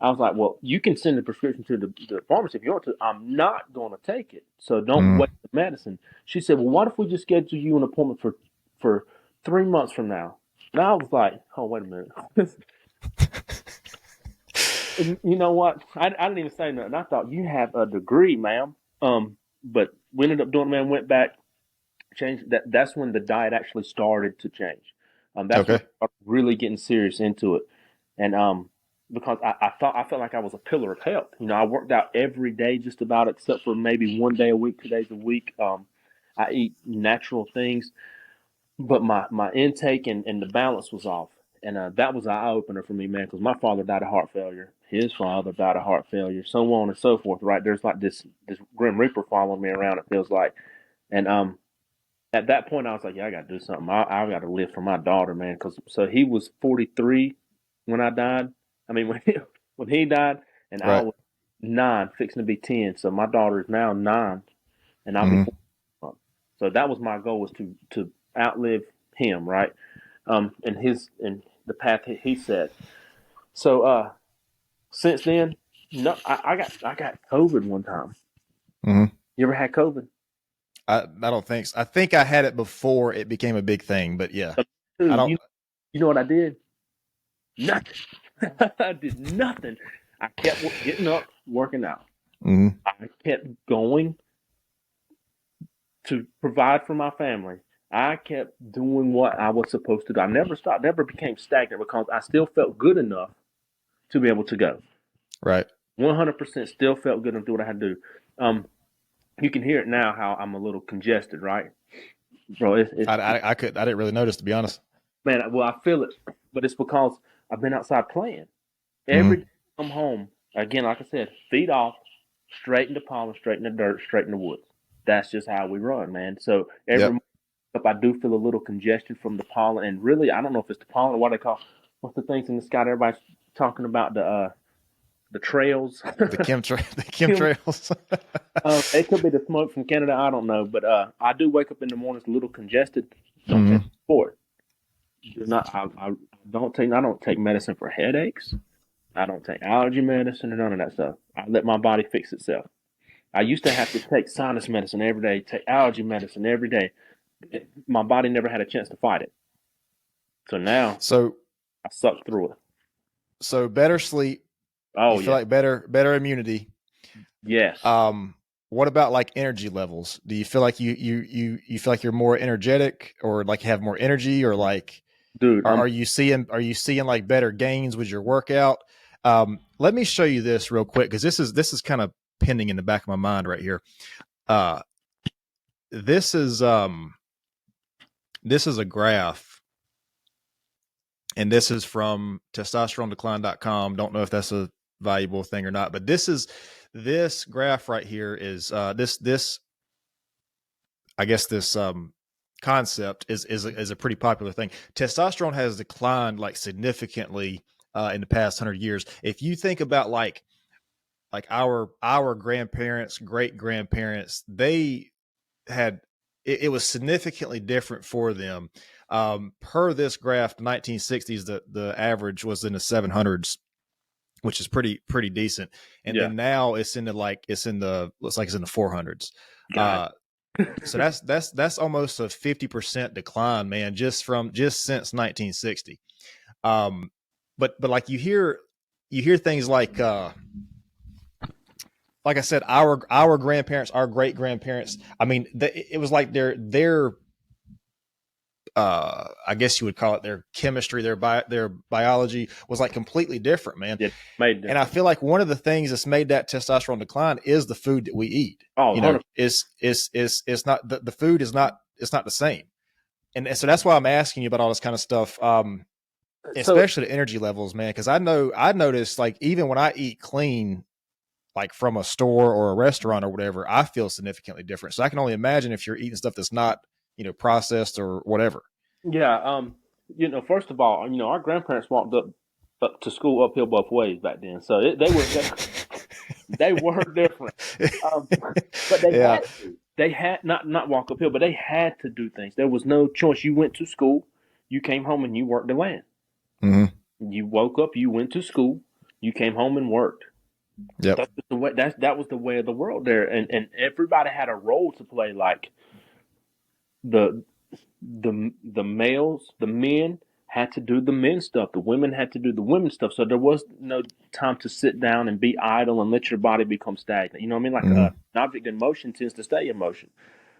B: I was like, well, you can send the prescription to the pharmacy if you want to. I'm not going to take it. So don't
A: Mm.
B: waste the medicine. She said, well, what if we just schedule you an appointment for 3 months from now? And I was like, oh, wait a minute. You know what? I didn't even say nothing. I thought, you have a degree, ma'am. But we ended up doing it, man. Went back, changed that. That's when the diet actually started to change. That's when
A: Okay.
B: I started really getting serious into it, and because I felt like I was a pillar of health. You know, I worked out every day, just about, except for maybe one day a week, 2 days a week. I eat natural things, but my intake and the balance was off, and that was an eye opener for me, man. Because my father died of heart failure, his father died of heart failure, so on and so forth. Right? There's like this grim reaper following me around. It feels like, and at that point, I was like, yeah, I got to do something. I got to live for my daughter, man. Because so he was 43 when I died. I mean, when he died, and I
A: Right.
B: was 9, fixing to be 10. So my daughter is now 9, and I'll be
A: Mm.
B: 4. So that was my goal, was to outlive him, right? And the path he set. So since then, no, I got COVID one time.
A: Mm.
B: You ever had COVID?
A: I don't think so. I think I had it before it became a big thing, but yeah, I
B: Dude,
A: don't.
B: you know what I did? Nothing. I did nothing. I kept getting up, working out.
A: Mm.
B: I kept going to provide for my family. I kept doing what I was supposed to do. I never stopped, never became stagnant, because I still felt good enough to be able to go.
A: Right.
B: 100% still felt good enough to do what I had to do. You can hear it now how I'm a little congested, right? Bro,
A: I didn't really notice, to be honest.
B: man, well, I feel it, but it's because I've been outside playing. Every
A: Mm.
B: day I come home, again, like I said, feet off, straight into pollen, straight in the dirt, straight in the woods. That's just how we run, man. So every
A: Yep.
B: morning up, I do feel a little congestion from the pollen, and really, I don't know if it's the pollen or what they call, what's the things in the sky that everybody's talking about, the trails.
A: The the chemtrails.
B: It could be the smoke from Canada. I don't know, but I do wake up in the mornings a little congested. Don't take
A: Mm.
B: support. Do not. I don't take. I don't take medicine for headaches. I don't take allergy medicine or none of that stuff. I let my body fix itself. I used to have to take sinus medicine every day, take allergy medicine every day. My body never had a chance to fight it. So now
A: So
B: I suck through it.
A: better sleep. You
B: Oh
A: feel
B: yeah,
A: like better immunity.
B: yes,
A: What about like energy levels? Do you feel like you feel like you're more energetic, or like have more energy, or like
B: dude.
A: are you seeing like better gains with your workout? Let me show you this real quick, because this is kind of pending in the back of my mind right here. Uh, this is a graph, and this is from testosteronedecline.com. Don't know if that's a valuable thing or not, but this graph right here is this I guess this concept is a pretty popular thing. Testosterone has declined like significantly in the past 100 years. If you think about like our grandparents, great grandparents, they had it was significantly different for them. Per this graph, 1960s, the average was in the 700s, which is pretty decent. And
B: yeah,
A: then now it's in the looks like it's in the 400s.
B: God,
A: So that's almost a 50% decline, man, just since 1960. But like you hear things like I said, our grandparents, our great grandparents. I mean, it was like their I guess you would call it their chemistry, their biology was like completely different, man.
B: it made
A: And I
B: difference.
A: feel like one of the things that's made that testosterone decline is the food that we eat.
B: Oh,
A: You know,
B: 100.
A: it's not the food is not, it's not the same. And so that's why I'm asking you about all this kind of stuff.
B: So
A: Especially the energy levels, man, because I noticed like even when I eat clean, like from a store or a restaurant or whatever, I feel significantly different. So I can only imagine if you're eating stuff that's not, processed or whatever.
B: yeah, first of all, our grandparents walked up to school uphill both ways back then, so they were different. Um, but they
A: Yeah.
B: had to. they had not walk uphill, but they had to do things. There was no choice. You went to school, you came home, and you worked the land.
A: Mm-hmm.
B: You woke up, you went to school, you came home and worked.
A: Yep.
B: That's the way. That was the way of the world there, and everybody had a role to play. Like the the males, the men had to do the men stuff. The women had to do the women stuff. So there was no time to sit down and be idle and let your body become stagnant. You know what I mean? Like
A: Mm-hmm.
B: an object in motion tends to stay in motion.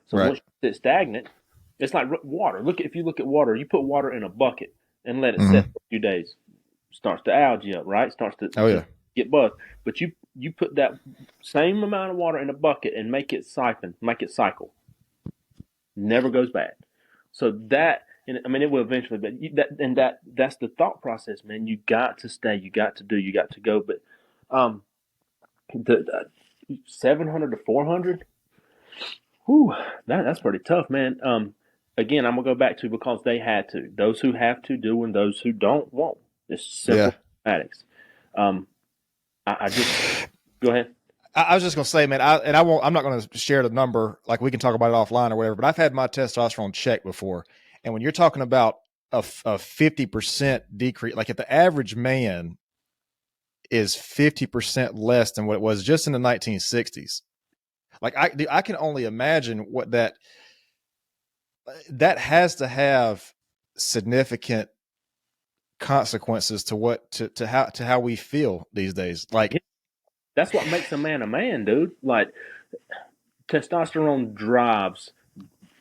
B: So
A: Right.
B: once you sit stagnant, it's like water. If you look at water, you put water in a bucket and let it sit
A: Mm-hmm.
B: for a few days, starts to algae up, right? Starts
A: Oh
B: to
A: yeah.
B: get buzzed. But you put that same amount of water in a bucket and make it siphon, make it cycle. Never goes bad. So that, and I mean, it will eventually, but that's the thought process, man. You got to stay, you got to do, you got to go. But um, the 700 to 400, whew, that's pretty tough, man. Again, I'm gonna go back to because they had to. Those who have to do, and those who don't won't. It's
A: Yeah.
B: simple mathematics. Um, I just go ahead.
A: I was just gonna say, man, I won't. I'm not gonna share the number. Like we can talk about it offline or whatever. But I've had my testosterone checked before, and when you're talking about a 50% decrease, like if the average man is 50% less than what it was just in the 1960s, like I can only imagine what that has to have significant consequences to how we feel these days. Like,
B: Yeah, that's what makes a man, dude. Like testosterone drives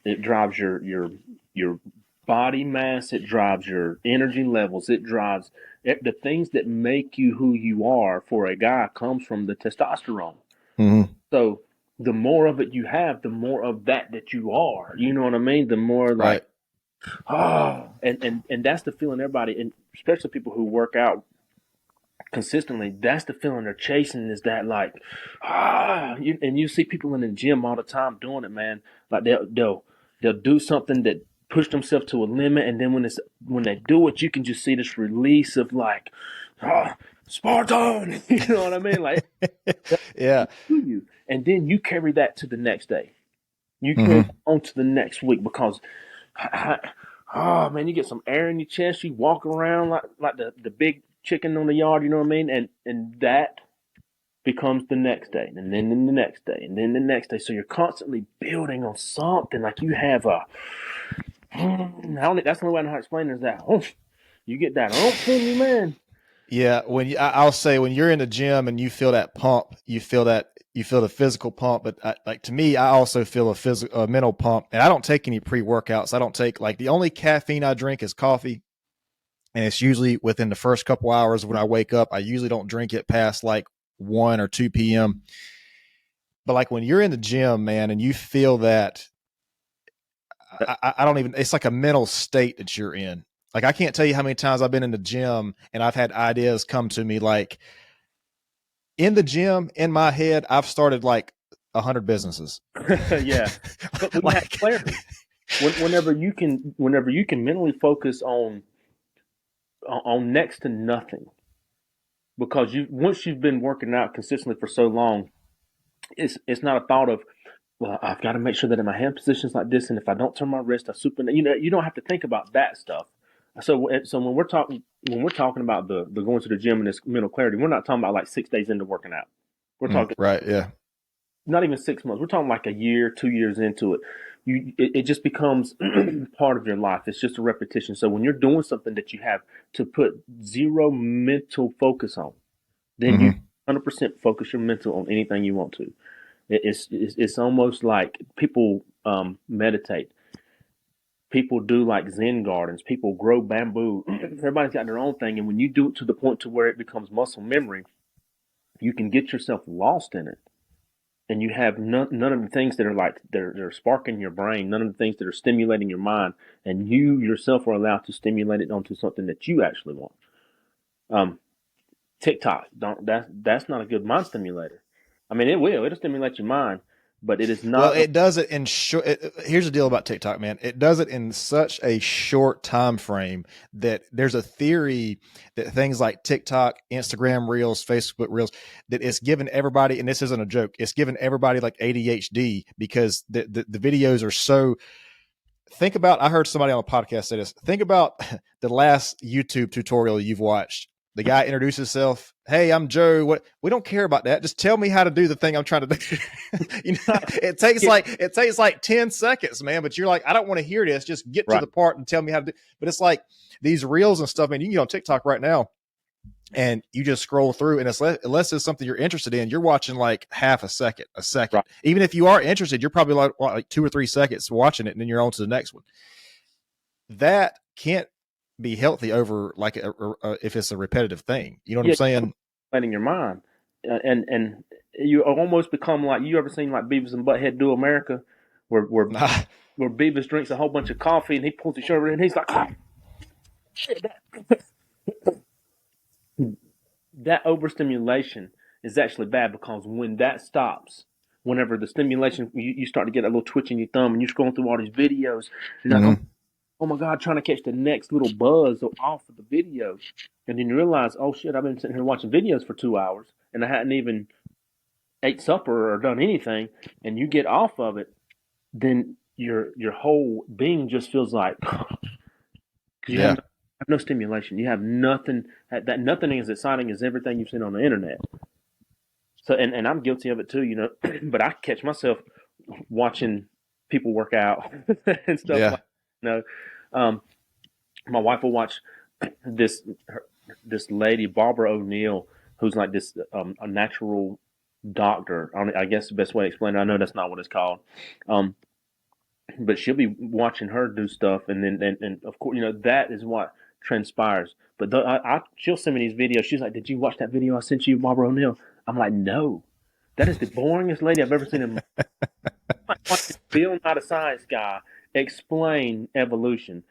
B: it drives your body mass. It drives your energy levels. It drives the things that make you who you are. For a guy, comes from the testosterone.
A: mm-hmm.
B: So the more of it you have, the more of that you are. You know what I mean? The more like
A: Right.
B: and that's the feeling everybody, and especially people who work out consistently, that's the feeling they're chasing, is that like and you see people in the gym all the time doing it, man. Like they'll do something that push themselves to a limit, and then when they do it, you can just see this release of like ah, Spartan. You know what I mean? Like
A: Yeah.
B: you, and then you carry that to the next day. You carry
A: Mm-hmm.
B: that on to the next week because oh man, you get some air in your chest. You walk around like the big chicken on the yard. You know what I mean? And that becomes the next day, and then the next day, and then the next day. So you're constantly building on something. Like you have a. That's the only way I know how to explain it, is that you get that oomph in you, man.
A: Yeah, I'll say when you're in the gym and you feel that pump, you feel the physical pump. But like to me, I also feel a mental pump, and I don't take any pre workouts. I don't take, like, the only caffeine I drink is coffee, and it's usually within the first couple hours when I wake up. I usually don't drink it past like 1 or 2 p.m. But like when you're in the gym, man, and you feel that, I don't even. It's like a mental state that you're in. Like I can't tell you how many times I've been in the gym and I've had ideas come to me, like, in the gym, in my head, I've started like 100 businesses.
B: Yeah, but when you have
A: Like,
B: clarity, whenever you can mentally focus on next to nothing, because you once you've been working out consistently for so long, it's not a thought of, well, I've got to make sure that in my hand positions like this, and if I don't turn my wrist, I super. You don't have to think about that stuff. So when we're talking about the going to the gym and this mental clarity, we're not talking about like 6 days into working out. We're talking
A: right, yeah.
B: not even 6 months. We're talking like a year, 2 years into it. It just becomes part of your life. It's just a repetition. So when you're doing something that you have to put zero mental focus on, then you
A: Mm-hmm.
B: 100% focus your mental on anything you want to. It's almost like people meditate. People do like Zen gardens. People grow bamboo. Everybody's got their own thing, and when you do it to the point to where it becomes muscle memory, you can get yourself lost in it, and you have none of the things that are like they're sparking your brain. None of the things that are stimulating your mind, and you yourself are allowed to stimulate it onto something that you actually want. Um, TikTok, don't that's not a good mind stimulator. I mean, it'll stimulate your mind, but it is
A: Well,
B: not.
A: it does it in short. Here's the deal about TikTok, man. It does it in such a short time frame that there's a theory that things like TikTok, Instagram Reels, Facebook Reels, that it's given everybody, and this isn't a joke, it's given everybody like ADHD because the videos are so. Think about. I heard somebody on a podcast say this. Think about the last YouTube tutorial you've watched. The guy introduces himself. Hey, I'm Joe. What? We don't care about that. Just tell me how to do the thing I'm trying to do. You know, it takes like 10 seconds, man. But you're like, I don't want to hear this. Just get to
B: Right.
A: the part and tell me how to do. But it's like these reels and stuff, man. You can get on TikTok right now and you just scroll through, and it's unless it's something you're interested in, you're watching like half a second.
B: Right.
A: Even if you are interested, you're probably like 2 or 3 seconds watching it, and then you're on to the next one. That can't be healthy over like if it's a repetitive thing. You know what
B: Yeah,
A: I'm saying?
B: letting your mind, and you almost become like, you ever seen like Beavis and Butthead Do America, where where
A: Nah.
B: where Beavis drinks a whole bunch of coffee and he pulls his shirt over and he's like, "Ah, shit, that overstimulation is actually bad, because when that stops, whenever the stimulation, you start to get a little twitch in your thumb and you're scrolling through all these videos, you're like,
A: Mm-hmm.
B: oh my God, trying to catch the next little buzz off of the video. And then you realize, oh shit, I've been sitting here watching videos for 2 hours and I hadn't even ate supper or done anything. And you get off of it, then your whole being just feels like, because you
A: Yeah.
B: have no stimulation. You have nothing. That nothing is exciting as everything you've seen on the internet. So, and I'm guilty of it too, but I catch myself watching people work out and stuff
A: Yeah.
B: like, you know, um, my wife will watch this this lady, Barbara O'Neill, who's like this a natural doctor. I guess the best way to explain it, I know that's not what it's called, um, but she'll be watching her do stuff, and then and of course, that is what transpires. But she'll send me these videos. She's like, "Did you watch that video I sent you, Barbara O'Neill?" I'm like, "No, that is the boringest lady I've ever seen in my life." Watching Bill Not a Science Guy explain evolution.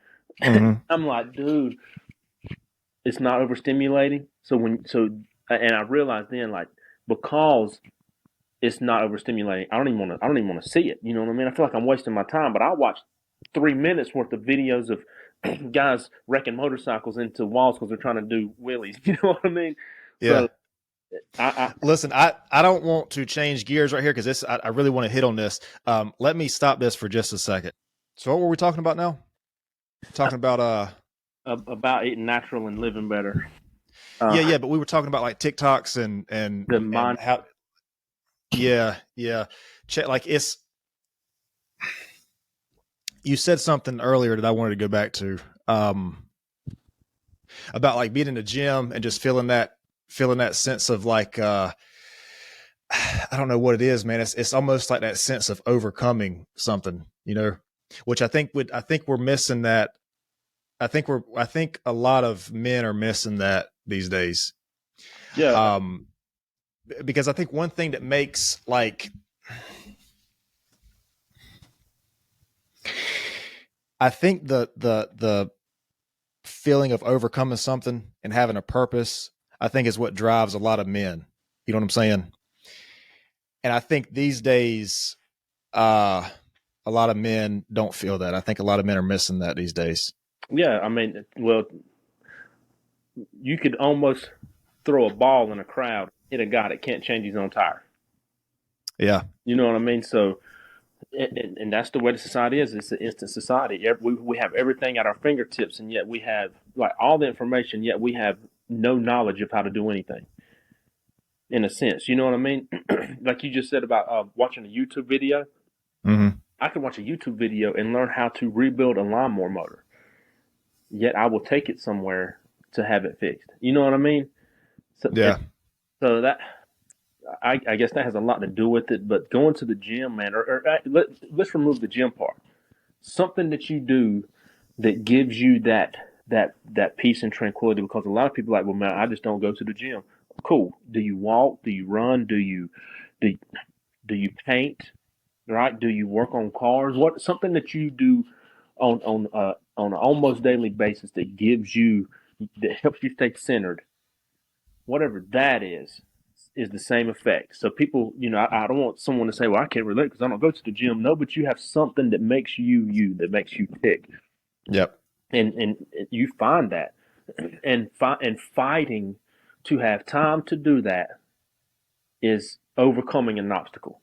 A: Mm-hmm.
B: I'm like, dude, it's not overstimulating. And I realized then, like, because it's not overstimulating, I don't even want to see it. You know what I mean? I feel like I'm wasting my time. But I watched 3 minutes worth of videos of guys wrecking motorcycles into walls because they're trying to do wheelies. You know what I mean?
A: Yeah.
B: So I
A: Listen, I don't want to change gears right here because I really want to hit on this. Let me stop this for just a second. So what were we talking about now? Talking about
B: about eating natural and living better.
A: yeah, but we were talking about like TikToks
B: The
A: and
B: mind.
A: how yeah. Check like it's you said something earlier that I wanted to go back to. About like being in the gym and just feeling that sense of like I don't know what it is, man. It's almost like that sense of overcoming something, which I think we're missing that. I think a lot of men are missing that these days.
B: Yeah,
A: Because I think one thing that makes like I think the feeling of overcoming something and having a purpose, I think is what drives a lot of men. You know what I'm saying? And I think these days, a lot of men don't feel that. I think a lot of men are missing that these days.
B: yeah. I mean, well, you could almost throw a ball in a crowd, hit a guy that can't change his own tire.
A: Yeah.
B: You know what I mean? So, and that's the way the society is. It's an instant society. We have everything at our fingertips, and yet we have like all the information, yet we have no knowledge of how to do anything. In a sense, you know what I mean? Like you just said about watching a YouTube video.
A: Mm-hmm.
B: I can watch a YouTube video and learn how to rebuild a lawnmower motor. Yet I will take it somewhere to have it fixed. You know what I mean? So,
A: Yeah.
B: so that I guess that has a lot to do with it. But going to the gym, man, or let's remove the gym part. Something that you do that gives you that peace and tranquility. Because a lot of people are like, well, man, I just don't go to the gym. Cool. Do you walk? Do you run? Do do you paint? Right? Do you work on cars? What something that you do on an almost daily basis that gives you that helps you stay centered, whatever that is, is the same effect. So people, I don't want someone to say, "Well, I can't relate because I don't go to the gym." No, but you have something that makes you, that makes you tick,
A: Yep.
B: and you find that, and fighting to have time to do that is overcoming an obstacle.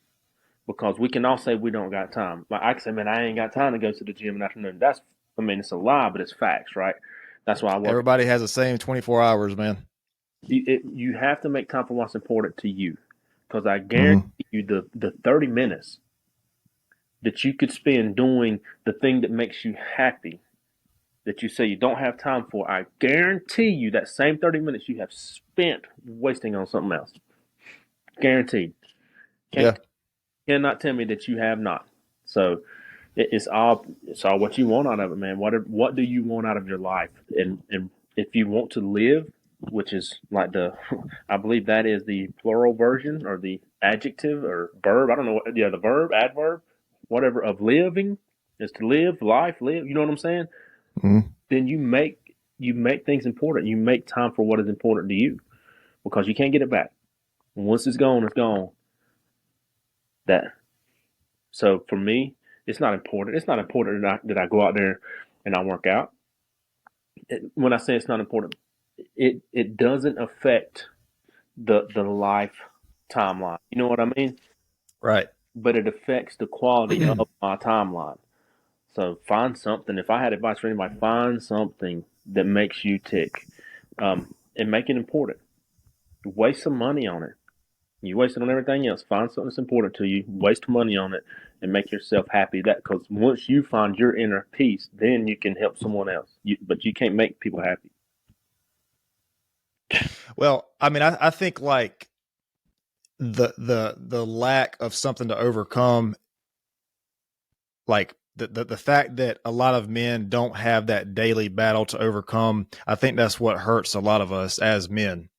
B: Because we can all say we don't got time. Like I can say, man, I ain't got time to go to the gym in the afternoon. It's a lie, but it's facts, right? That's why I work.
A: Everybody has the same 24 hours, man.
B: You have to make time for what's important to you. Because I
A: Mm-hmm.
B: guarantee you the 30 minutes that you could spend doing the thing that makes you happy, that you say you don't have time for, I guarantee you that same 30 minutes you have spent wasting on something else. Guaranteed.
A: Yeah.
B: Cannot tell me that you have not. So it's all what you want out of it, man. What do you want out of your life? And if you want to live, which is like I believe that is the plural version or the adjective or verb. I don't know what. Yeah, the verb, adverb, whatever of living is to live life. Live. You know what I'm saying?
A: Mm-hmm.
B: Then you make things important. You make time for what is important to you because you can't get it back. Once it's gone, it's gone. That So for me, it's not important. It's not important that I go out there and I work out. When I say it's not important, it doesn't affect the life timeline. You know what I mean?
A: Right.
B: But it affects the quality of my timeline. So find something. If I had advice for anybody, find something that makes you tick, and make it important. Waste some money on it. You waste it on everything else. Find something that's important to you. Waste money on it, and make yourself happy. That because once you find your inner peace, then you can help someone else. But you can't make people happy.
A: Well, I mean, I think like the lack of something to overcome, like the fact that a lot of men don't have that daily battle to overcome, I think that's what hurts a lot of us as men.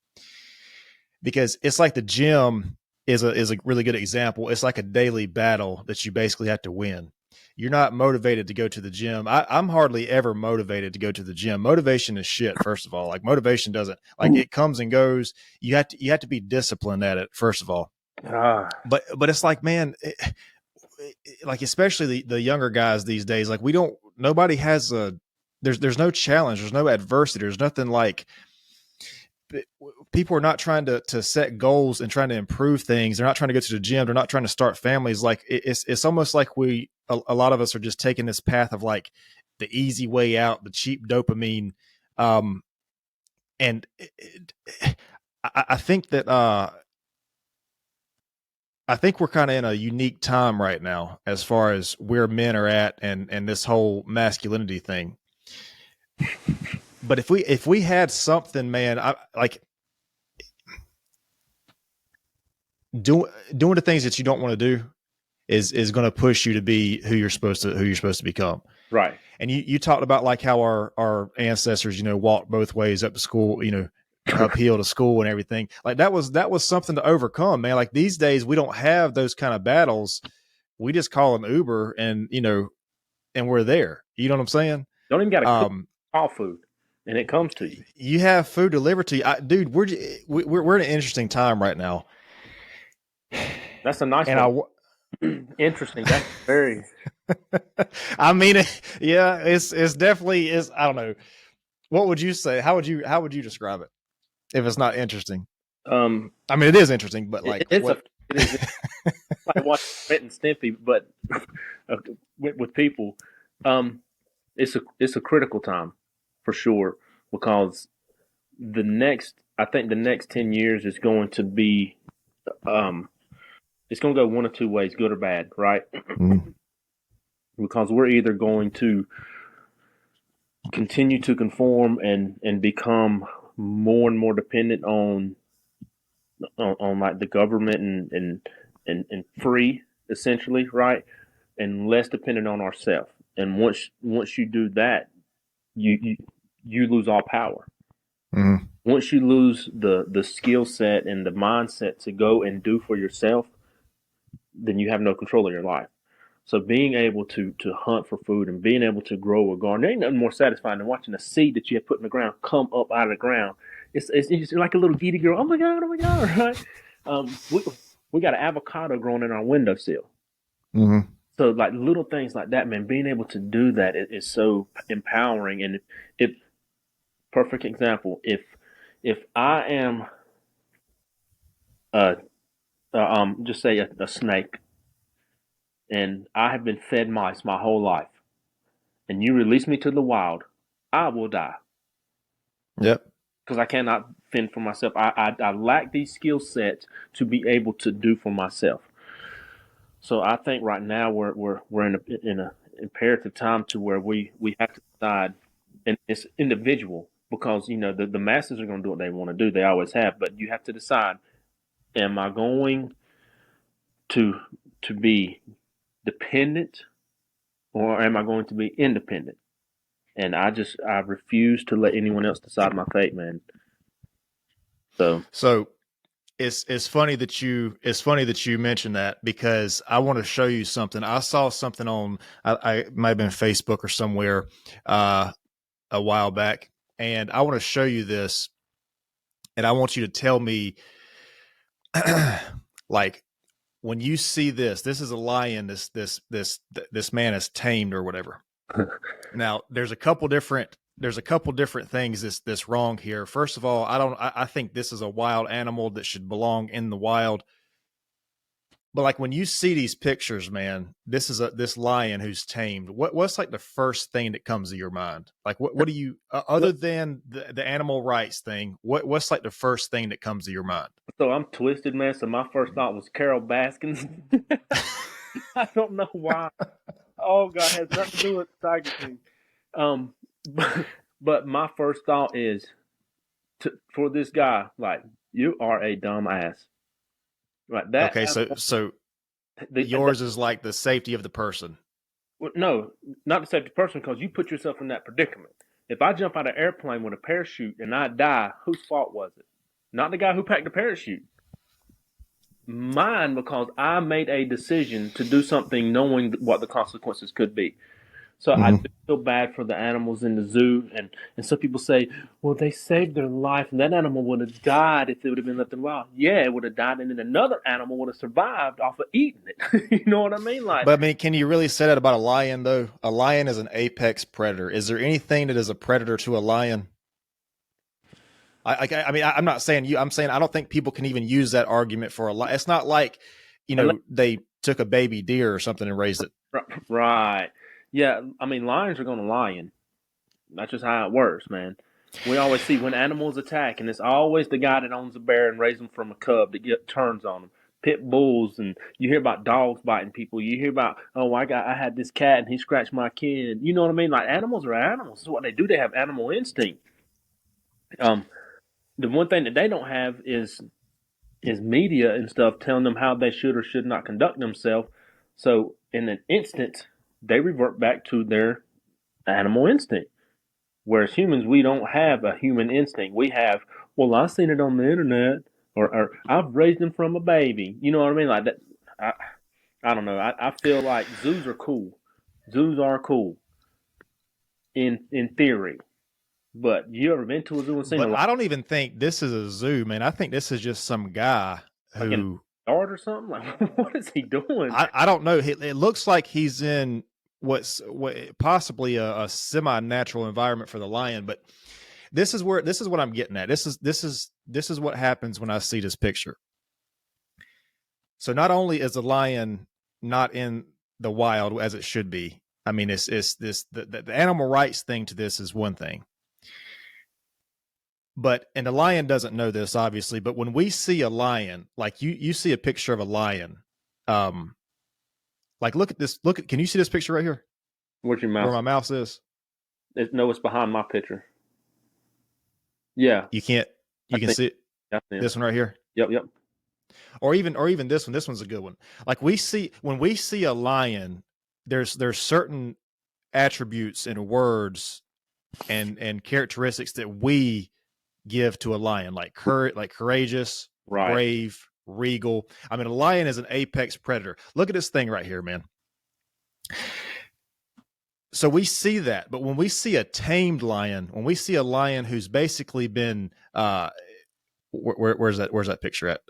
A: Because it's like the gym is a really good example. It's like a daily battle that you basically have to win. You're not motivated to go to the gym. I'm hardly ever motivated to go to the gym. Motivation is shit. First of all, like motivation doesn't, like, it comes and goes. You have to be disciplined at it. First of all,
B: Ah,
A: but it's like, man, like especially the younger guys these days, like nobody has there's no challenge, there's no adversity, there's nothing like, people are not trying to set goals and trying to improve things. They're not trying to go to the gym. They're not trying to start families. Like it's almost like a lot of us are just taking this path of like the easy way out, the cheap dopamine. And I think that, I think we're kind of in a unique time right now as far as where men are at, and this whole masculinity thing. But if we had something, man, I like doing the things that you don't want to do is going to push you to be who you're supposed to become.
B: right.
A: And you talked about like how our ancestors, walked both ways up to school, uphill to school and everything. Like that was something to overcome, man. Like these days we don't have those kind of battles. We just call an Uber and we're there. You know what I'm saying?
B: Don't even got to cook
A: Um,
B: all food, and it comes to you.
A: you have food delivered to you. Dude, we're in an interesting time right now.
B: That's a nice
A: And
B: one. Interesting. That's very.
A: I mean, yeah, it's definitely is. I don't know. What would you say? How would you describe it if it's not interesting?
B: Um,
A: I mean, it is interesting, but
B: it,
A: like
B: it's a.
A: what?
B: It is like watching Brent and Stimpy, but with people. Um, it's a critical time for sure because I think the next 10 years is going to be um it's going to go one of two ways, good or bad, right?
A: Mm,
B: Because we're either going to continue to conform and become more and more dependent on like the government and free essentially, right? And less dependent on ourselves. And once you do that, you lose all power.
A: mm,
B: Once you lose the skill set and the mindset to go and do for yourself, then you have no control of your life. So being able to hunt for food and being able to grow a garden, there ain't nothing more satisfying than watching a seed that you have put in the ground come up out of the ground. It's like a little giddy girl. Oh my god, right? We got an avocado growing in our windowsill.
A: Mm-hmm.
B: So like little things like that, man, being able to do that is so empowering. And if perfect example, if I am uh, just say a snake, and I have been fed mice my whole life, and you release me to the wild, I will die
A: Yep.
B: because I cannot fend for myself. I lack these skill sets to be able to do for myself. So I think right now we're in a imperative time to where we have to decide, and it's individual because the masses are going to do what they want to do. They always have, but you have to decide: am I going to be dependent, or am I going to be independent? And I refuse to let anyone else decide my fate, man. So
A: So it's funny that you mentioned that because I want to show you something. I saw something on I might have been Facebook or somewhere a while back, and I want to show you this, and I want you to tell me like when you see this is a lion this man is tamed or whatever. Now there's a couple different things this wrong here. First of all, I think this is a wild animal that should belong in the wild. But like when you see these pictures, man, this lion who's tamed. What's like the first thing that comes to your mind? Like what do you other than the animal rights thing? What's like the first thing that comes to your mind?
B: so I'm twisted, man. So my first thought was Carol Baskins. I don't know why. Oh God, it has nothing to do with the Tiger King. But, but my first thought is for this guy, like you are a dumb ass. Right, that
A: Okay,
B: animal,
A: so
B: that,
A: yours is like the safety of the person.
B: no, not the safety person, because you put yourself in that predicament. If I jump out of an airplane with a parachute and I die, whose fault was it? Not the guy who packed the parachute. Mine, because I made a decision to do something knowing what the consequences could be. So I
A: Mm-hmm.
B: do feel bad for the animals in the zoo, and some people say, well, they saved their life, and that animal would have died if it would have been left in the wild. Yeah, it would have died, and then another animal would have survived off of eating it. You know what I mean? Like,
A: But I mean, can you really say that about a lion though? A lion is an apex predator. Is there anything that is a predator to a lion? I mean, I'm not saying you. I'm saying I don't think people can even use that argument for a lion. It's not like,
B: unless,
A: they took a baby deer or something and raised it.
B: right? Yeah, I mean, lions are going to lion. That's just how it works, man. We always see when animals attack, and it's always the guy that owns a bear and raised them from a cub that get turns on them. Pit bulls, and you hear about dogs biting people. You hear about, oh, I had this cat and he scratched my kid. You know what I mean? Like animals are animals. This is what they do. They have animal instinct. Um, the one thing that they don't have is media and stuff telling them how they should or should not conduct themselves. So in an instant, they revert back to their animal instinct. Whereas humans, we don't have a human instinct. We have, well, I seen it on the internet, or I've raised him from a baby. You know what I mean? Like that. I, I don't know. I feel like zoos are cool. Zoos are cool in theory, but you ever been to a zoo and seen a
A: But I don't even think this is a zoo, man. I think this is just some guy
B: like in
A: who
B: a yard or something? Like what is he doing?
A: I don't know. It looks like he's in what possibly a semi-natural environment for the lion, but this is what I'm getting at. This is what happens when I see this picture. So not only is the lion not in the wild as it should be. I mean, it's this the animal rights thing to this is one thing. But and the lion doesn't know this obviously, but when we see a lion, like you see a picture of a lion, like look at this, can you see this picture right here
B: Where's your
A: where
B: mouse?
A: my mouse is?
B: No, it's behind my picture. Yeah,
A: You can't,
B: I
A: you can
B: think.
A: see it,
B: Yeah, I see it.
A: this one right here,
B: Yep, yep.
A: or even this one. This one's a good one. Like when we see a lion, there's certain attributes and words and characteristics that we give to a lion, like courageous,
B: Right.
A: brave, regal. I mean, a lion is an apex predator. Look at this thing right here, man. So we see that, but when we see a tamed lion, when we see a lion who's basically been where's that picture at?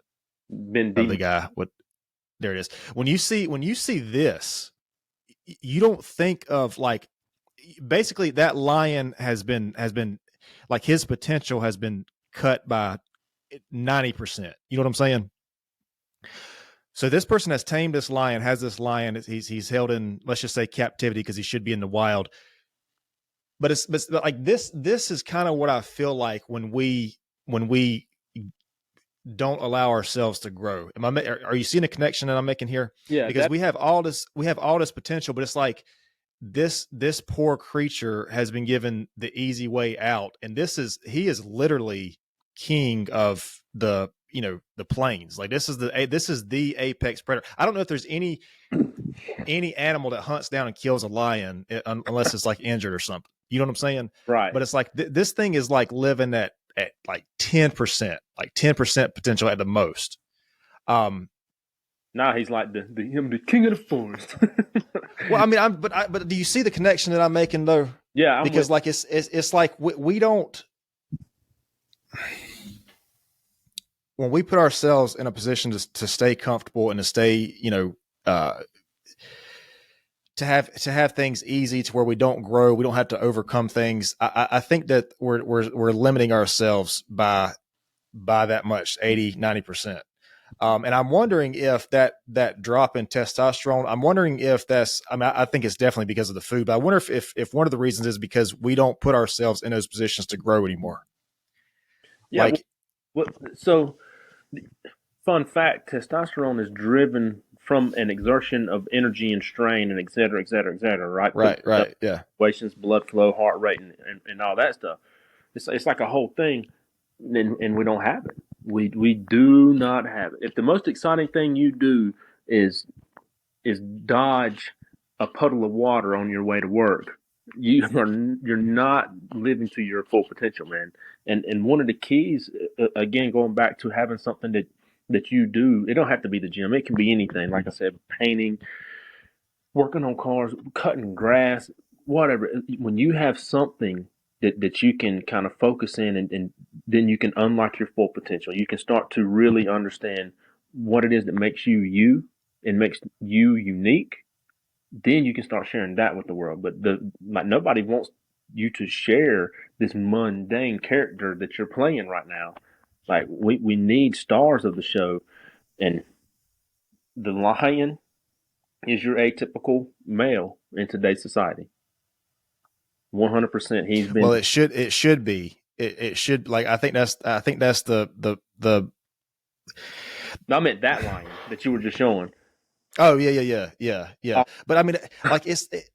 B: been
A: of the
B: deep.
A: guy. What there it is. When you see this, you don't think of like basically that lion has been like his potential has been cut by 90%. You know what I'm saying? So this person has tamed this lion, has this lion. He's held in, let's just say, captivity because he should be in the wild. But like this is kind of what I feel like when we don't allow ourselves to grow. Are you seeing a connection that I'm making here?
B: Yeah,
A: Because
B: that
A: we have all this potential, but it's like this poor creature has been given the easy way out, and he is literally king of the plains. Like this is the apex predator. I don't know if there's any animal that hunts down and kills a lion unless it's like injured or something. You know what I'm saying?
B: right
A: But it's like this thing is like living at like 10%, like 10% potential at the most. Um,
B: now he's like the king of the forest.
A: well, I mean, but do you see the connection that I'm making though?
B: Yeah, I'm
A: Because
B: with.
A: like it's like we don't, when we put ourselves in a position to stay comfortable and to stay, to have things easy to where we don't grow, we don't have to overcome things. I think that we're limiting ourselves by that much, 80-90%. And I'm wondering if that drop in testosterone, I'm wondering if that's, I mean, I think it's definitely because of the food, but I wonder if one of the reasons is because we don't put ourselves in those positions to grow anymore.
B: Yeah,
A: Like,
B: so fun fact: testosterone is driven from an exertion of energy and strain, and et cetera, et cetera, et cetera. Right, putting
A: right, right. Yeah.
B: fluctuations, blood flow, heart rate, and all that stuff. It's like a whole thing, and we don't have it. We do not have it. If the most exciting thing you do is dodge a puddle of water on your way to work, you're not living to your full potential, man. And one of the keys, again, going back to having something that you do, it don't have to be the gym. It can be anything. Like I said, painting, working on cars, cutting grass, whatever. When you have something that you can kind of focus in, and then you can unlock your full potential. You can start to really understand what it is that makes you you and makes you unique. Then you can start sharing that with the world. But like nobody wants you to share this mundane character that you're playing right now. Like we need stars of the show, and the lion is your atypical male in today's society. 100%. He's
A: Well,
B: been.
A: it should be, it should, like, I think that's the
B: I meant that lion that you were just showing.
A: Oh yeah.
B: Oh,
A: But I mean, like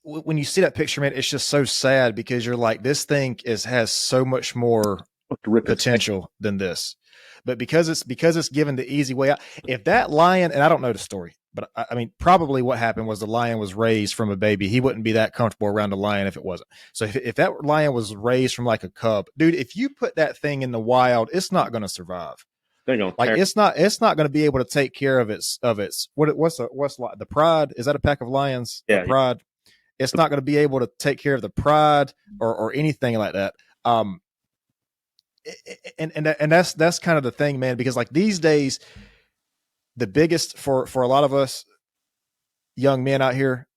A: when you see that picture, man, it's just so sad because you're like, this thing has so much more
B: to rip his face.
A: potential than this, but because it's given the easy way out. If that lion, and I don't know the story, but I mean, probably what happened was the lion was raised from a baby. He wouldn't be that comfortable around a lion if it wasn't. So if that lion was raised from like a cub, dude, if you put that thing in the wild, it's not going to survive.
B: They're gonna
A: Like
B: tear.
A: it's not going to be able to take care of its what's the pride, is that a pack of lions, the
B: Yeah,
A: pride? It's not going to be able to take care of the pride or anything like that. And that's kind of the thing, man, because like these days, the biggest for a lot of us young men out here,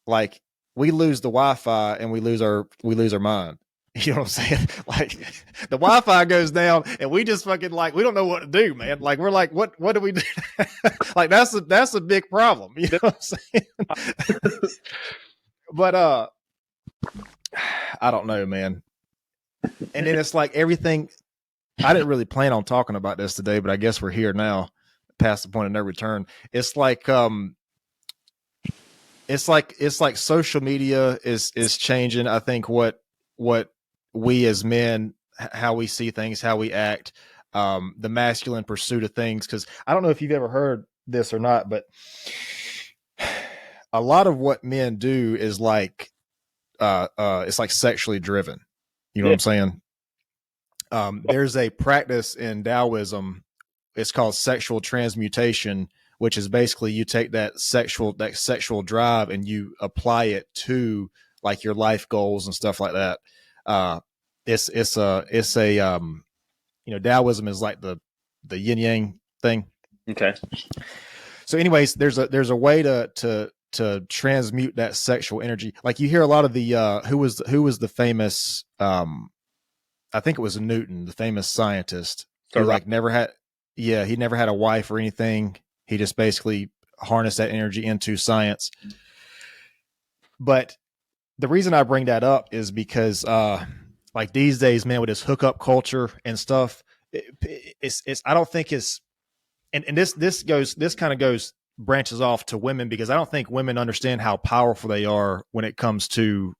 A: like, we lose the Wi-Fi and we lose our mind. You know what I'm saying? Like, the Wi-Fi goes down and we just fucking, like, we don't know what to do, man. Like, we're like, what do we do? Like, that's a big problem. You know what I'm saying? But I don't know, man. And then it's like everything. I didn't really plan on talking about this today, but I guess we're here now, past the point of no return. It's like social media is changing. I think what we as men, how we see things, how we act, the masculine pursuit of things. Because I don't know if you've ever heard this or not, but a lot of what men do is like it's like sexually driven. You know what
B: yeah.
A: I'm saying? There's a practice in Taoism. It's called sexual transmutation, which is basically you take that sexual drive and you apply it to like your life goals and stuff like that. It's a Taoism is like the yin yang thing.
B: Okay.
A: So, anyways, there's a way to transmute that sexual energy. Like you hear a lot of the who was the famous I think it was Newton, the famous scientist
B: So
A: who
B: right.
A: like never had, yeah, he never had a wife or anything. He just basically harnessed that energy into science. But the reason I bring that up is because like these days, man, with this hookup culture and stuff, it's I don't think it's and this kind of goes branches off to women because I don't think women understand how powerful they are when it comes to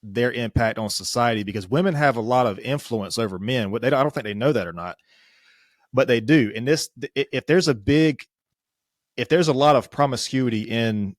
A: their impact on society because women have a lot of influence over men. I don't think they know that or not, but they do. And if there's a lot of promiscuity in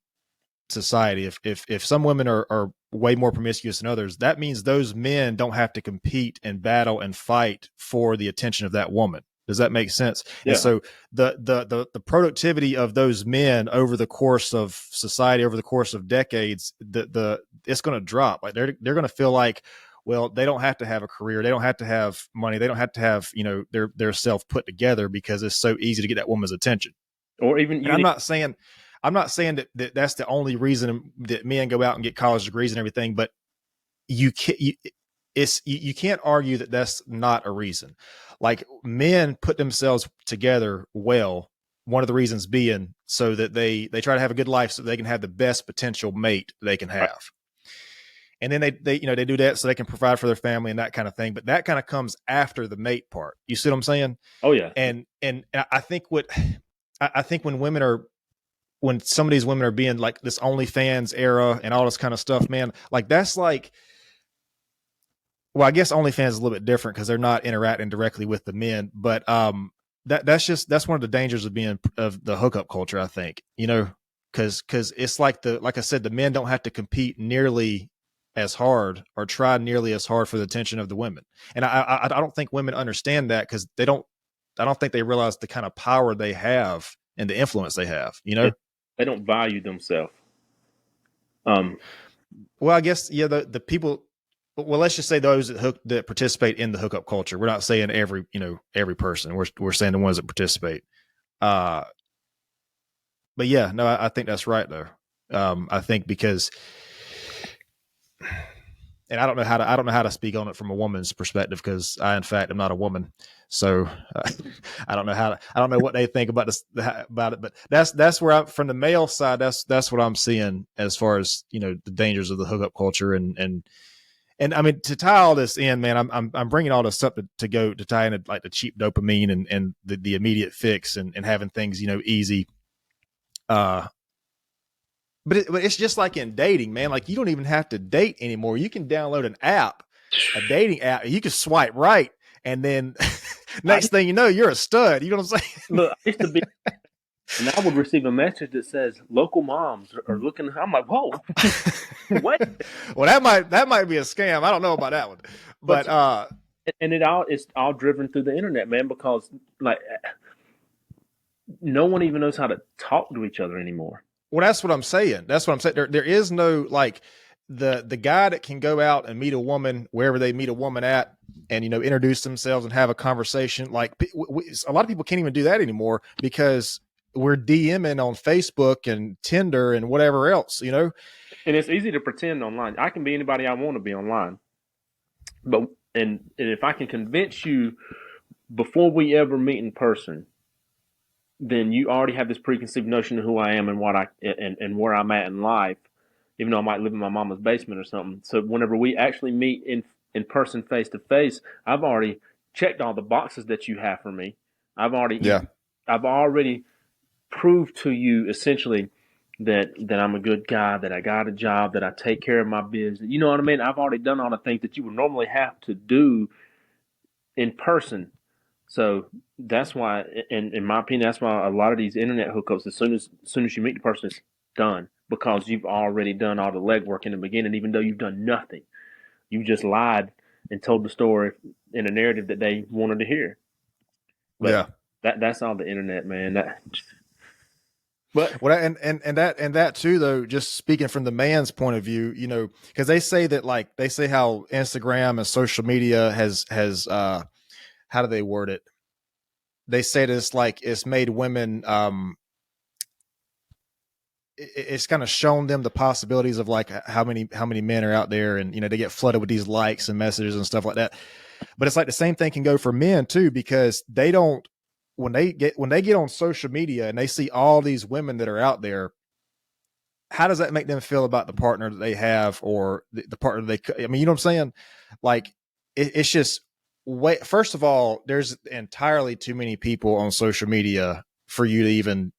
A: society, if some women are way more promiscuous than others, that means those men don't have to compete and battle and fight for the attention of that woman. Does that make sense? And
B: Yeah.
A: so the productivity of those men over the course of society, over the course of decades, the it's going to drop. Like they're going to feel like, well, they don't have to have a career, they don't have to have money, they don't have to have their self put together because it's so easy to get that woman's attention.
B: Or even
A: And I'm not saying that that's the only reason that men go out and get college degrees and everything, but you can't you can't argue that that's not a reason. Like men put themselves together well. One of the reasons being so that they try to have a good life so they can have the best potential mate they can
B: right.
A: have. And then they do that so they can provide for their family and that kind of thing. But that kind of comes after the mate part. You see what I'm saying?
B: Oh yeah.
A: And I think I think when some of these women are being like this OnlyFans era and all this kind of stuff, man, like that's like, well, I guess OnlyFans is a little bit different because they're not interacting directly with the men, but that's one of the dangers of being of the hookup culture, I think, because it's like I said, the men don't have to compete nearly as hard or try nearly as hard for the attention of the women, and I don't think women understand that because I don't think they realize the kind of power they have and the influence they have.
B: They don't value themselves. Um.
A: Well, I guess yeah. The people. Well, let's just say those that participate in the hookup culture. We're not saying every person. We're saying the ones that participate. Uh, but yeah, no, I think that's right though. I think because, and I don't know how to speak on it from a woman's perspective because I, in fact, am not a woman. So I don't know what they think about about it. But that's where I'm from the male side. That's what I'm seeing as far as the dangers of the hookup culture and I mean to tie all this in, man, I'm bringing all this up to tie in like the cheap dopamine and the immediate fix and having things easy. But it's just like in dating, man. Like you don't even have to date anymore. You can download an app, a dating app. You can swipe right, and then next thing you know, you're a stud. You know what I'm saying?
B: Look, I used to be, and I would receive a message that says local moms are looking. I'm like, whoa, what?
A: Well, that might be a scam. I don't know about that one,
B: But
A: but
B: and it's all driven through the internet, man. Because like no one even knows how to talk to each other anymore.
A: well, that's what I'm saying. That's what I'm saying. There is no like the guy that can go out and meet a woman wherever they meet a woman at, and introduce themselves and have a conversation. Like a lot of people can't even do that anymore because we're DMing on Facebook and Tinder and whatever else.
B: And it's easy to pretend online. I can be anybody I want to be online. But and if I can convince you before we ever meet in person, then you already have this preconceived notion of who I am and what and where I'm at in life, even though I might live in my mama's basement or something. So whenever we actually meet in person face to face, I've already checked all the boxes that you have for me. I've already
A: Yeah.
B: I've already proved to you essentially that I'm a good guy, that I got a job, that I take care of my business. You know what I mean? I've already done all the things that you would normally have to do in person. So that's why, in my opinion, that's why a lot of these internet hookups, as soon as you meet the person, it's done because you've already done all the legwork in the beginning, even though you've done nothing. You just lied and told the story in a narrative that they wanted to hear. But
A: Yeah.
B: that's all the internet, man. But
A: Well, and that too, though. Just speaking from the man's point of view, because they say that they say how Instagram and social media has how do they word it? they say this like it's made women it's kind of shown them the possibilities of like how many men are out there, and they get flooded with these likes and messages and stuff like that. But it's like the same thing can go for men too, because they don't, when they get on social media and they see all these women that are out there, how does that make them feel about the partner that they have, or the partner they, I mean, you know what I'm saying? Like it's just first of all, there's entirely too many people on social media for you to even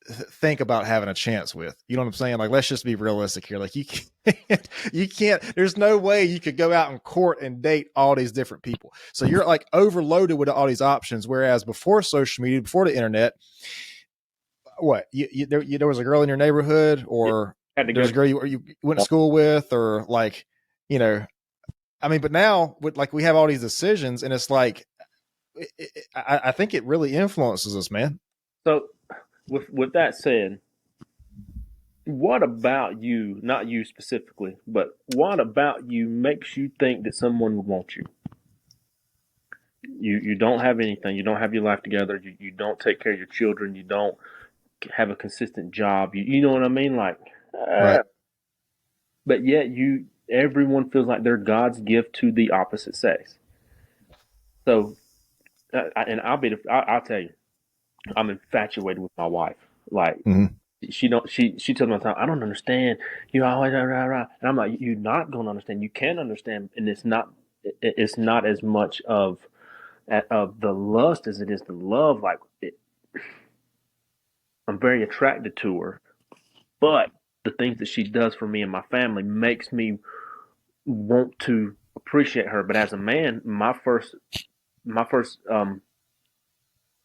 A: think about having a chance with. You know what I'm saying? Like, let's just be realistic here. Like, you can't, there's no way you could go out and court and date all these different people. So you're like overloaded with all these options. Whereas before social media, before the internet, what there was a girl in your neighborhood, or there's a girl you went to school with, or like, I mean, but now with like, we have all these decisions, and it's like, I think it really influences us, man.
B: So with that said, what about you, not you specifically, but what about you makes you think that someone would want you? You don't have anything. You don't have your life together. You don't take care of your children. You don't have a consistent job. You know what I mean? Like,
A: Right.
B: but yet everyone feels like they're God's gift to the opposite sex. So, and I'll tell you, I'm infatuated with my wife. Like, she tells me all the time, I don't understand. You always and I'm like, you're not gonna understand. You can understand, and it's not as much of the lust as it is the love. Like, I'm very attracted to her, but the things that she does for me and my family makes me want to appreciate her. But as a man, my first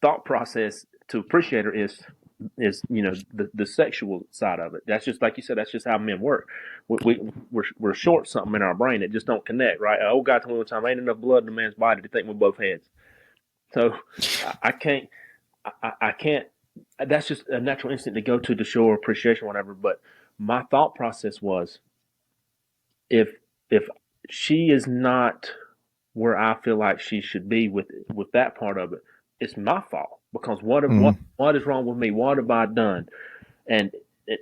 B: thought process to appreciate her is the sexual side of it. That's just like you said. That's just how men work. We're short something in our brain. It just don't connect, right? An old guy told me one time, "Ain't enough blood in a man's body to think with both heads." So I can't. I can't. That's just a natural instinct to go to show appreciation, or whatever. But my thought process was, if she is not where I feel like she should be with that part of it, it's my fault, because what is wrong with me? What have I done? And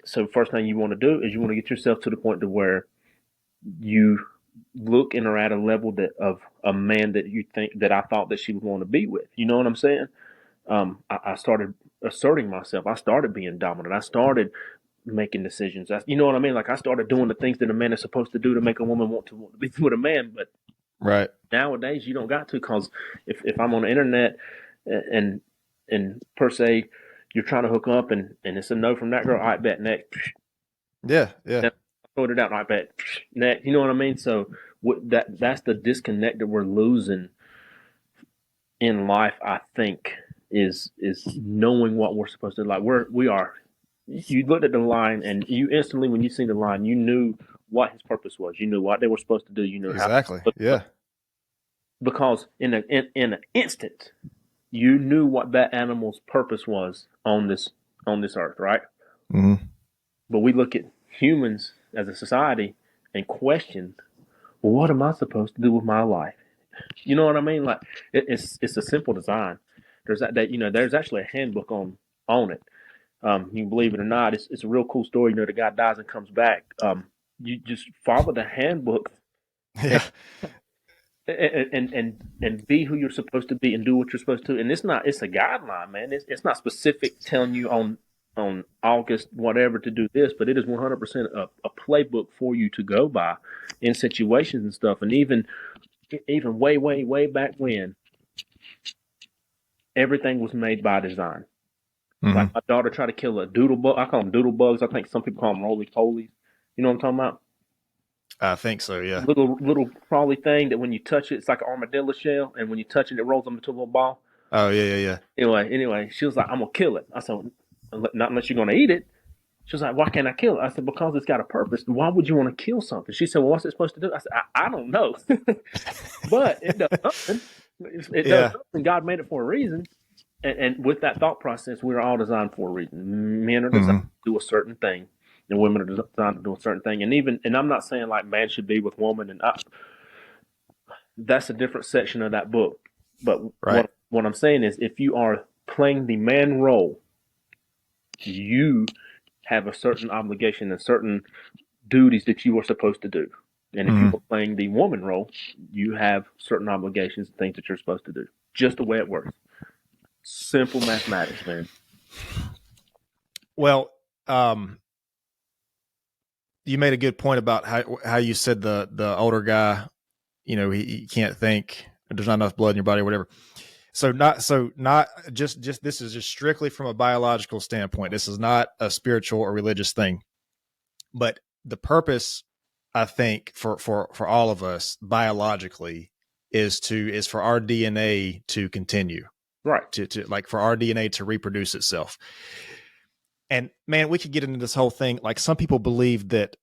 B: so first thing you want to do is you want to get yourself to the point to where you look and are at a level of a man that you think that I thought that she would want to be with. You know what I'm saying? I started asserting myself. I started being dominant. I started making decisions. You know what I mean? Like, I started doing the things that a man is supposed to do to make a woman want to be with a man. But
A: right
B: nowadays you don't got to, because if I'm on the internet and per se you're trying to hook up and it's a no from that girl, I bet next.
A: Yeah.
B: Throw it out, I bet next. You know what I mean? So that's the disconnect that we're losing in life, I think, is knowing what we're supposed to do. Like, we are. You looked at the line, and you instantly, when you seen the line, you knew what his purpose was. You knew what they were supposed to do. You knew
A: exactly.
B: How.
A: Yeah.
B: Because in an instant, you knew what that animal's purpose was on this earth, right? But we look at humans as a society and question, well, what am I supposed to do with my life? You know what I mean? Like, it's a simple design. There's there's actually a handbook on it. You can believe it or not, it's a real cool story. The guy dies and comes back. You just follow the handbook.
A: Yeah.
B: And be who you're supposed to be and do what you're supposed to. And it's a guideline, man. It's not specific telling you on August whatever to do this, but it is 100% a playbook for you to go by in situations and stuff. And even way back when, everything was made by design. Like, my daughter tried to kill a doodle bug. I call them doodle bugs. I think some people call them roly polies. You know what I'm talking about?
A: I think so. Yeah.
B: Little crawly thing that when you touch it, it's like an armadillo shell, and when you touch it, it rolls up into a little ball.
A: Oh yeah.
B: Anyway, she was like, "I'm gonna kill it." I said, "Not unless you're gonna eat it." She was like, "Why can't I kill it?" I said, "Because it's got a purpose. Why would you want to kill something?" She said, "Well, what's it supposed to do?" I said, "I don't know, but it does something. It does something. God made it for a reason." And with that thought process, we're all designed for a reason. Men are designed to do a certain thing, and women are designed to do a certain thing. And I'm not saying like man should be with woman, and that's a different section of that book. But
A: right.
B: What I'm saying is, if you are playing the man role, you have a certain obligation and certain duties that you are supposed to do. And if you
A: Mhm.
B: are playing the woman role, you have certain obligations and things that you're supposed to do. Just the way it works. Simple mathematics, man.
A: Well, um, you made a good point about how you said the older guy, he can't think. There's not enough blood in your body or whatever. So not just this is just strictly from a biological standpoint. This is not a spiritual or religious thing. But the purpose, I think, for all of us biologically is for our DNA to continue,
B: Right.
A: to like for our DNA to reproduce itself. And man, we could get into this whole thing. Like some people believe that,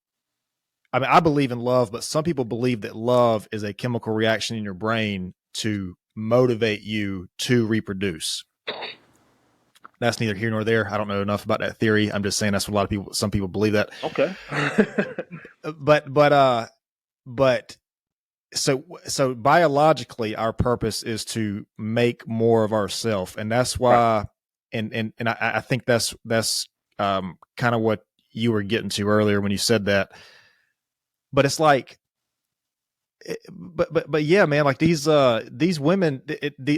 A: I mean, I believe in love, but some people believe that love is a chemical reaction in your brain to motivate you to reproduce. That's neither here nor there. I don't know enough about that theory. I'm just saying that's what some people believe that.
B: Okay.
A: But so biologically, our purpose is to make more of ourselves, and that's
B: Right.
A: why, and I think that's kind of what you were getting to earlier when you said that. But it's like, but yeah, man, like these women,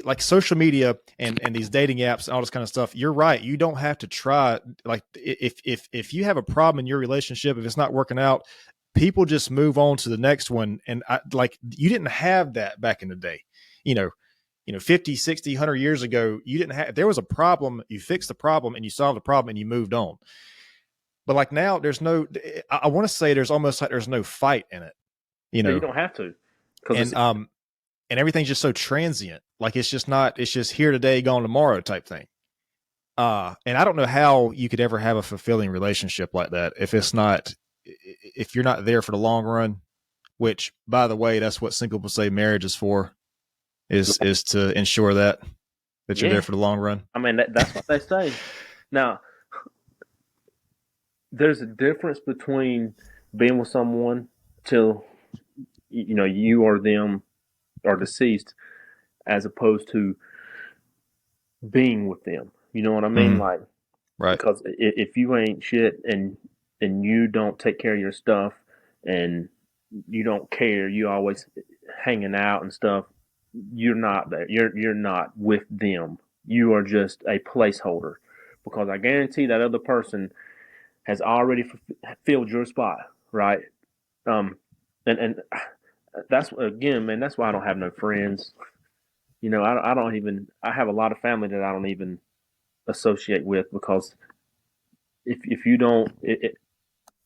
A: like social media and these dating apps and all this kind of stuff. You're right. You don't have to try. Like if you have a problem in your relationship, if it's not working out, people just move on to the next one. And like you didn't have that back in the day. You know, 50, 60, 100 years ago, you didn't have, if there was a problem, you fixed the problem and you solved the problem and you moved on. But like now there's no, I want to say there's almost like there's no fight in it, you
B: Yeah, you
A: know,
B: don't have to, because it's
A: and and everything's just so transient. Like it's just here today, gone tomorrow type thing. And I don't know how you could ever have a fulfilling relationship like that if you're not there for the long run, which by the way, that's what some people say marriage is for, is to ensure that you're there
B: yeah.
A: for the long run.
B: I mean, that's what they say. Now, there's a difference between being with someone till you or them are deceased, as opposed to being with them. You know what I mean?
A: Mm-hmm.
B: Like,
A: Right.
B: because if you ain't shit and you don't take care of your stuff and you don't care, you always hanging out and stuff, you're not there. You're not with them. You are just a placeholder, because I guarantee that other person has already filled your spot, right? Um, and that's again, man. That's why I don't have no friends. I don't even. I have a lot of family that I don't even associate with, because if you don't,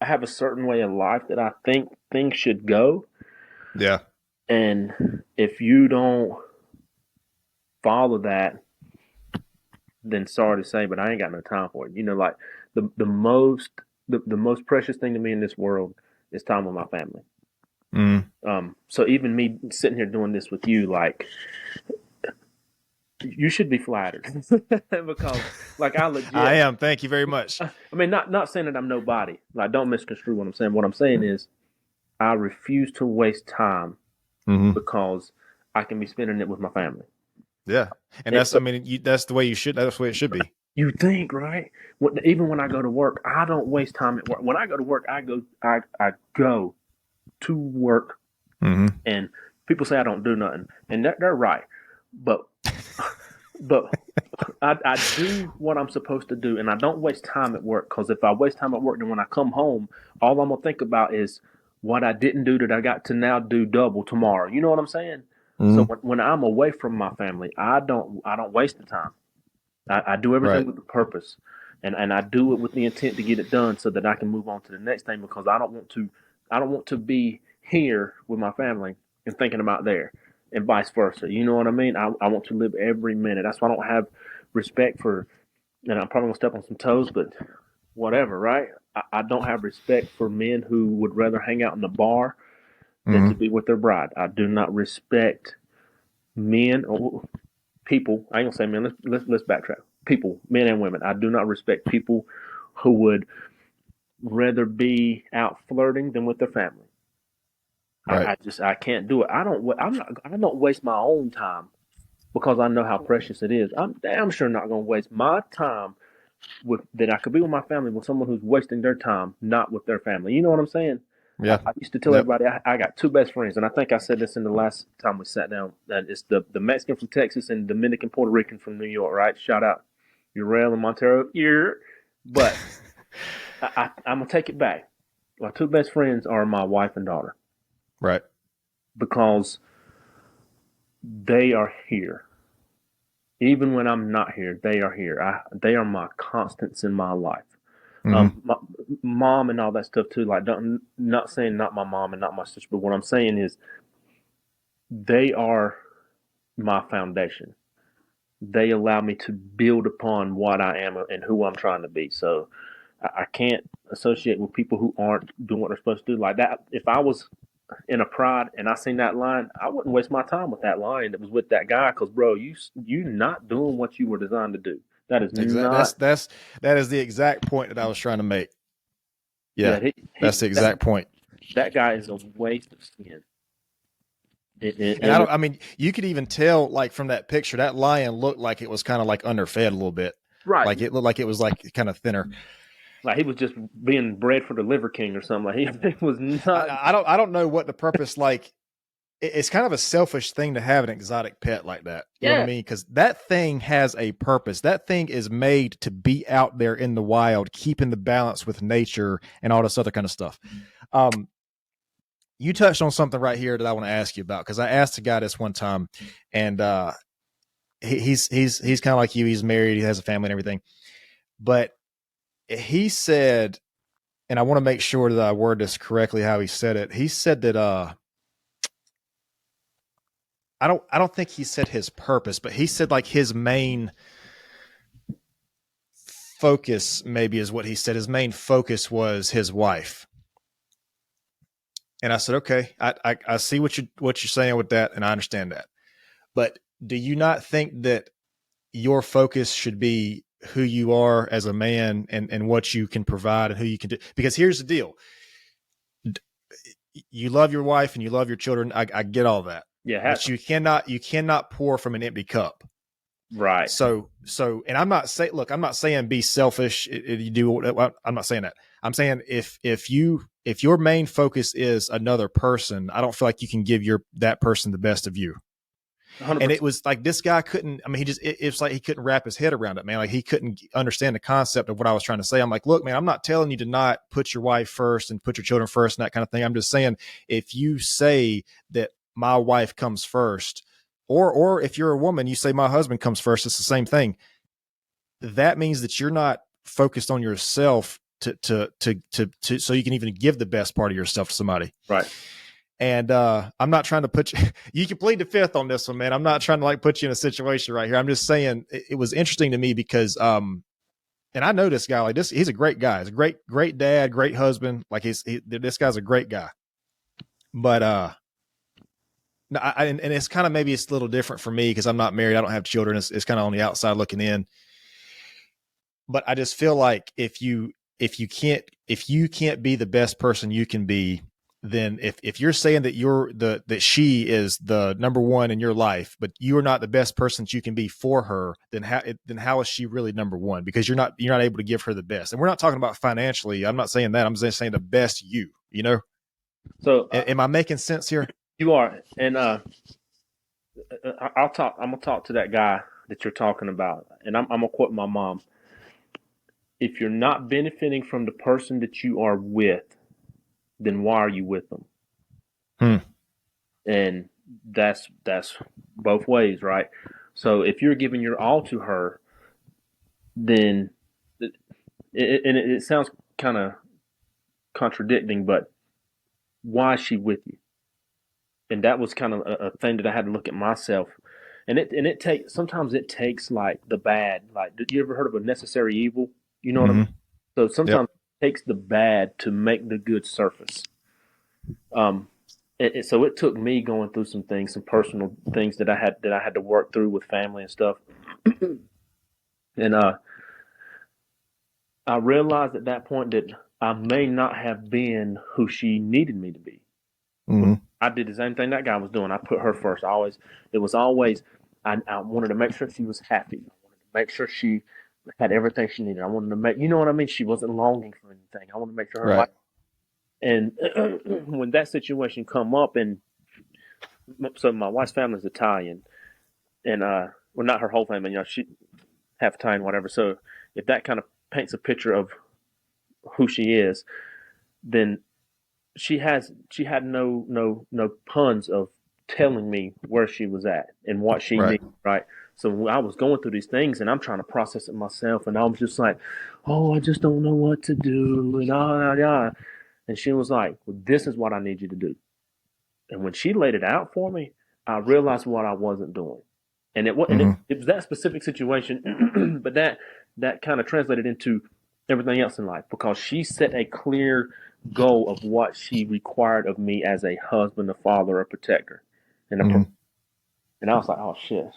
B: I have a certain way of life that I think things should go,
A: Yeah.
B: and if you don't follow that, then sorry to say, but I ain't got no time for it. Like the most precious thing to me in this world is time with my family.
A: Mm.
B: So even me sitting here doing this with you, like, you should be flattered, because, like, I
A: I
B: legit.
A: am. Thank you very much.
B: I mean, not saying that I'm nobody. Like, don't misconstrue what I'm saying. What I'm saying is, I refuse to waste time
A: Mm-hmm.
B: because I can be spending it with my family.
A: Yeah, and
B: It,
A: that's, I mean, that's the way you should. That's the way it should be.
B: you think, right? Even when I go to work, I don't waste time at work. When I go to work, I go to work,
A: Mm-hmm.
B: and people say I don't do nothing, and they're right. But but I do what I'm supposed to do, and I don't waste time at work. Because if I waste time at work, then when I come home, all I'm gonna think about is what I didn't do that I got to now do double tomorrow. You know what I'm saying? So
A: Mm-hmm.
B: when I'm away from my family, I don't waste the time. I do everything
A: Right.
B: with the purpose, and I do it with the intent to get it done so that I can move on to the next thing, because I don't want to be here with my family and thinking about there, and vice versa. You know what I mean? I want to live every minute. That's why I don't have respect for, and I'm probably gonna step on some toes, but whatever, right? I don't have respect for men who would rather hang out in the bar than to
A: Mm-hmm.
B: be with their bride. I do not respect men or people. I ain't gonna say men. Let's backtrack. People, men and women. I do not respect people who would rather be out flirting than with their family.
A: Right.
B: I can't do it. I don't. I'm not. I don't waste my own time because I know how precious it is. I'm damn sure not going to waste my time with that I could be with my family with someone who's wasting their time not with their family. You know what I'm saying?
A: Yeah.
B: I used to tell
A: Yep.
B: everybody I got two best friends, and I think I said this in the last time we sat down. That it's the Mexican from Texas and Dominican Puerto Rican from New York. Right? Shout out Uriel and Montero. Yeah. But I'm gonna take it back. My two best friends are my wife and daughter
A: Right.
B: because they are here. Even when I'm not here, they are here. They are my constants in my life.
A: Hmm.
B: My mom and all that stuff too. Like, not saying not my mom and not my sister, but what I'm saying is they are my foundation. They allow me to build upon what I am and who I'm trying to be. So I can't associate with people who aren't doing what they're supposed to do. Like that, if I was in a pride and I seen that line, I wouldn't waste my time with that line that was with that guy. Because bro, you not doing what you were designed to do. That is
A: Exactly.
B: not.
A: That is the exact point that I was trying to make.
B: Yeah,
A: Yeah. That's the exact point.
B: that guy is a waste of skin.
A: And I mean, you could even tell, like, from that picture, that lion looked like it was kind of like underfed a little bit.
B: Right.
A: Like it looked like it was like kind of thinner.
B: Like he was just being bred for the Liver King or something. Like he was not.
A: I don't know what the purpose, like, it's kind of a selfish thing to have an exotic pet like that. You know what I mean? Because that thing has a purpose. That thing is made to be out there in the wild, keeping the balance with nature and all this other kind of stuff. You touched on something right here that I want to ask you about, because I asked a guy this one time, and he's kind of like you. He's married, he has a family and everything, but he said, and I want to make sure that I word this correctly how he said it. He said that I don't think he said his purpose, but he said like his main focus, maybe, is what he said. His main focus was his wife. And I said, okay, I see what you're saying with that, and I understand that. But do you not think that your focus should be who you are as a man, and what you can provide and who you can do? Because here's the deal. You love your wife and you love your children. I get all that.
B: Yeah.
A: But you cannot pour from an empty cup.
B: Right.
A: So, and I'm not saying be selfish. You do. I'm not saying that. I'm saying if your main focus is another person, I don't feel like you can give that person the best of you.
B: 100%.
A: And it was like, this guy couldn't, I mean, it's like he couldn't wrap his head around it, man. Like he couldn't understand the concept of what I was trying to say. I'm like, look, man, I'm not telling you to not put your wife first and put your children first and that kind of thing. I'm just saying, if you say that my wife comes first, or if you're a woman, you say my husband comes first, it's the same thing. That means that you're not focused on yourself to so you can even give the best part of yourself to somebody.
B: Right.
A: And I'm not trying to put you, you can plead the fifth on this one, man. I'm not trying to like put you in a situation right here. I'm just saying it was interesting to me because, and I know this guy like this, he's a great guy. He's a great dad, great husband. Like this guy's a great guy, but, no, and it's kind of, maybe it's a little different for me because I'm not married. I don't have children. It's kind of on the outside looking in, but I just feel like if you can't be the best person you can be, then if you're saying that that she is the number one in your life, but you are not the best person that you can be for her, then how is she really number one? Because you're not able to give her the best. And we're not talking about financially. I'm not saying that. I'm just saying the best you know.
B: So
A: am I making sense here?
B: you are, and I'm gonna talk to that guy that you're talking about, and I'm gonna quote my mom. If you're not benefiting from the person that you are with, then why are you with them? And that's both ways, right? So if you're giving your all to her, then it sounds kind of contradicting, but why is she with you? And that was kind of a thing that I had to look at myself. And it takes, sometimes it takes like the bad. Like, did you ever heard of a necessary evil? You know what I mean? So sometimes it takes the bad to make the good surface. So it took me going through some things, some personal things that I had to work through with family and stuff. And I realized at that point that I may not have been who she needed me to be.
A: Mm-hmm.
B: I did the same thing that guy was doing. I put her first. It was always I wanted to make sure she was happy. I wanted to make sure she had everything she needed. I wanted to make, you know what I mean? She wasn't longing for anything. I wanted to make sure her life.
A: Right.
B: And when that situation come up, and so my wife's family is Italian, and well, not her whole family, she half Italian, whatever. So if that kind of paints a picture of who she is, then she had no puns of telling me where she was at and what she
A: Right.
B: needed, right? So when I was going through these things and I'm trying to process it myself, and I was just like, oh, I just don't know what to do, and and she was like, well, this is what I need you to do. And when she laid it out for me, I realized what I wasn't doing, and
A: Hmm.
B: it was that specific situation, but that kind of translated into everything else in life, because she set a clear goal of what she required of me as a husband, a father, a protector, and
A: Hmm.
B: and I was like, oh shit.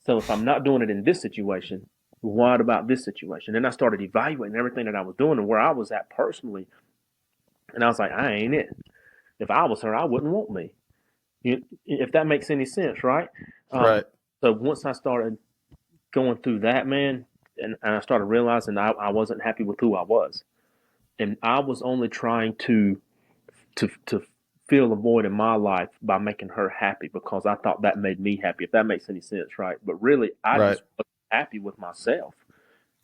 B: So if I'm not doing it in this situation, what about this situation? And I started evaluating everything that I was doing and where I was at personally, and I was like, I ain't it. If I was her, I wouldn't want me. If that makes any sense, right? Um,
A: Right.
B: so once I started going through that, man, and I started realizing I wasn't happy with who I was, and I was only trying to fill a void in my life by making her happy, because I thought that made me happy. If that makes any sense, right? But really, I
A: Right.
B: just wasn't happy with myself,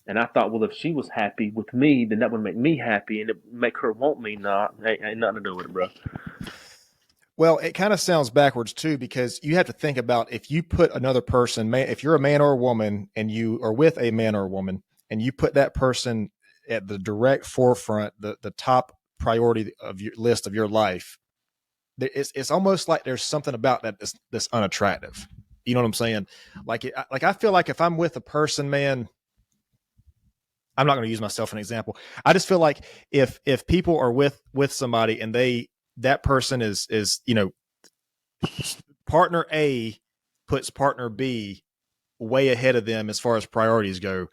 B: and I thought, well, if she was happy with me, then that would make me happy, and it would make her want me. Not ain't nothing to do with it, bro.
A: Well, it kind of sounds backwards too, because you have to think about if you put another person, if you're a man or a woman and you are with a man or a woman and you put that person at the direct forefront, the top priority of your list of your life, it's almost like there's something about that that's unattractive. You know what I'm saying? Like I feel like if I'm with a person, man, I'm not going to use myself as an example. I just feel like if people are with somebody and that person is partner A puts partner B way ahead of them as far as priorities go,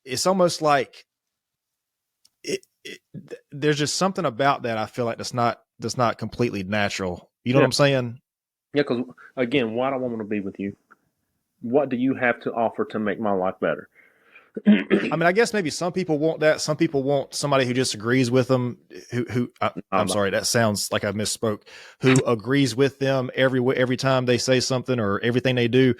A: it's almost like there's just something about that I feel like that's not completely natural. You know what
B: Yeah,
A: I'm saying?
B: yeah. Because again, why do I want to be with you? What do you have to offer to make my life better?
A: I mean, I guess maybe some people want that. Some people want somebody who just agrees with them. I'm
B: I'm
A: sorry, that sounds like I misspoke. Who agrees with them every time they say something or everything they do.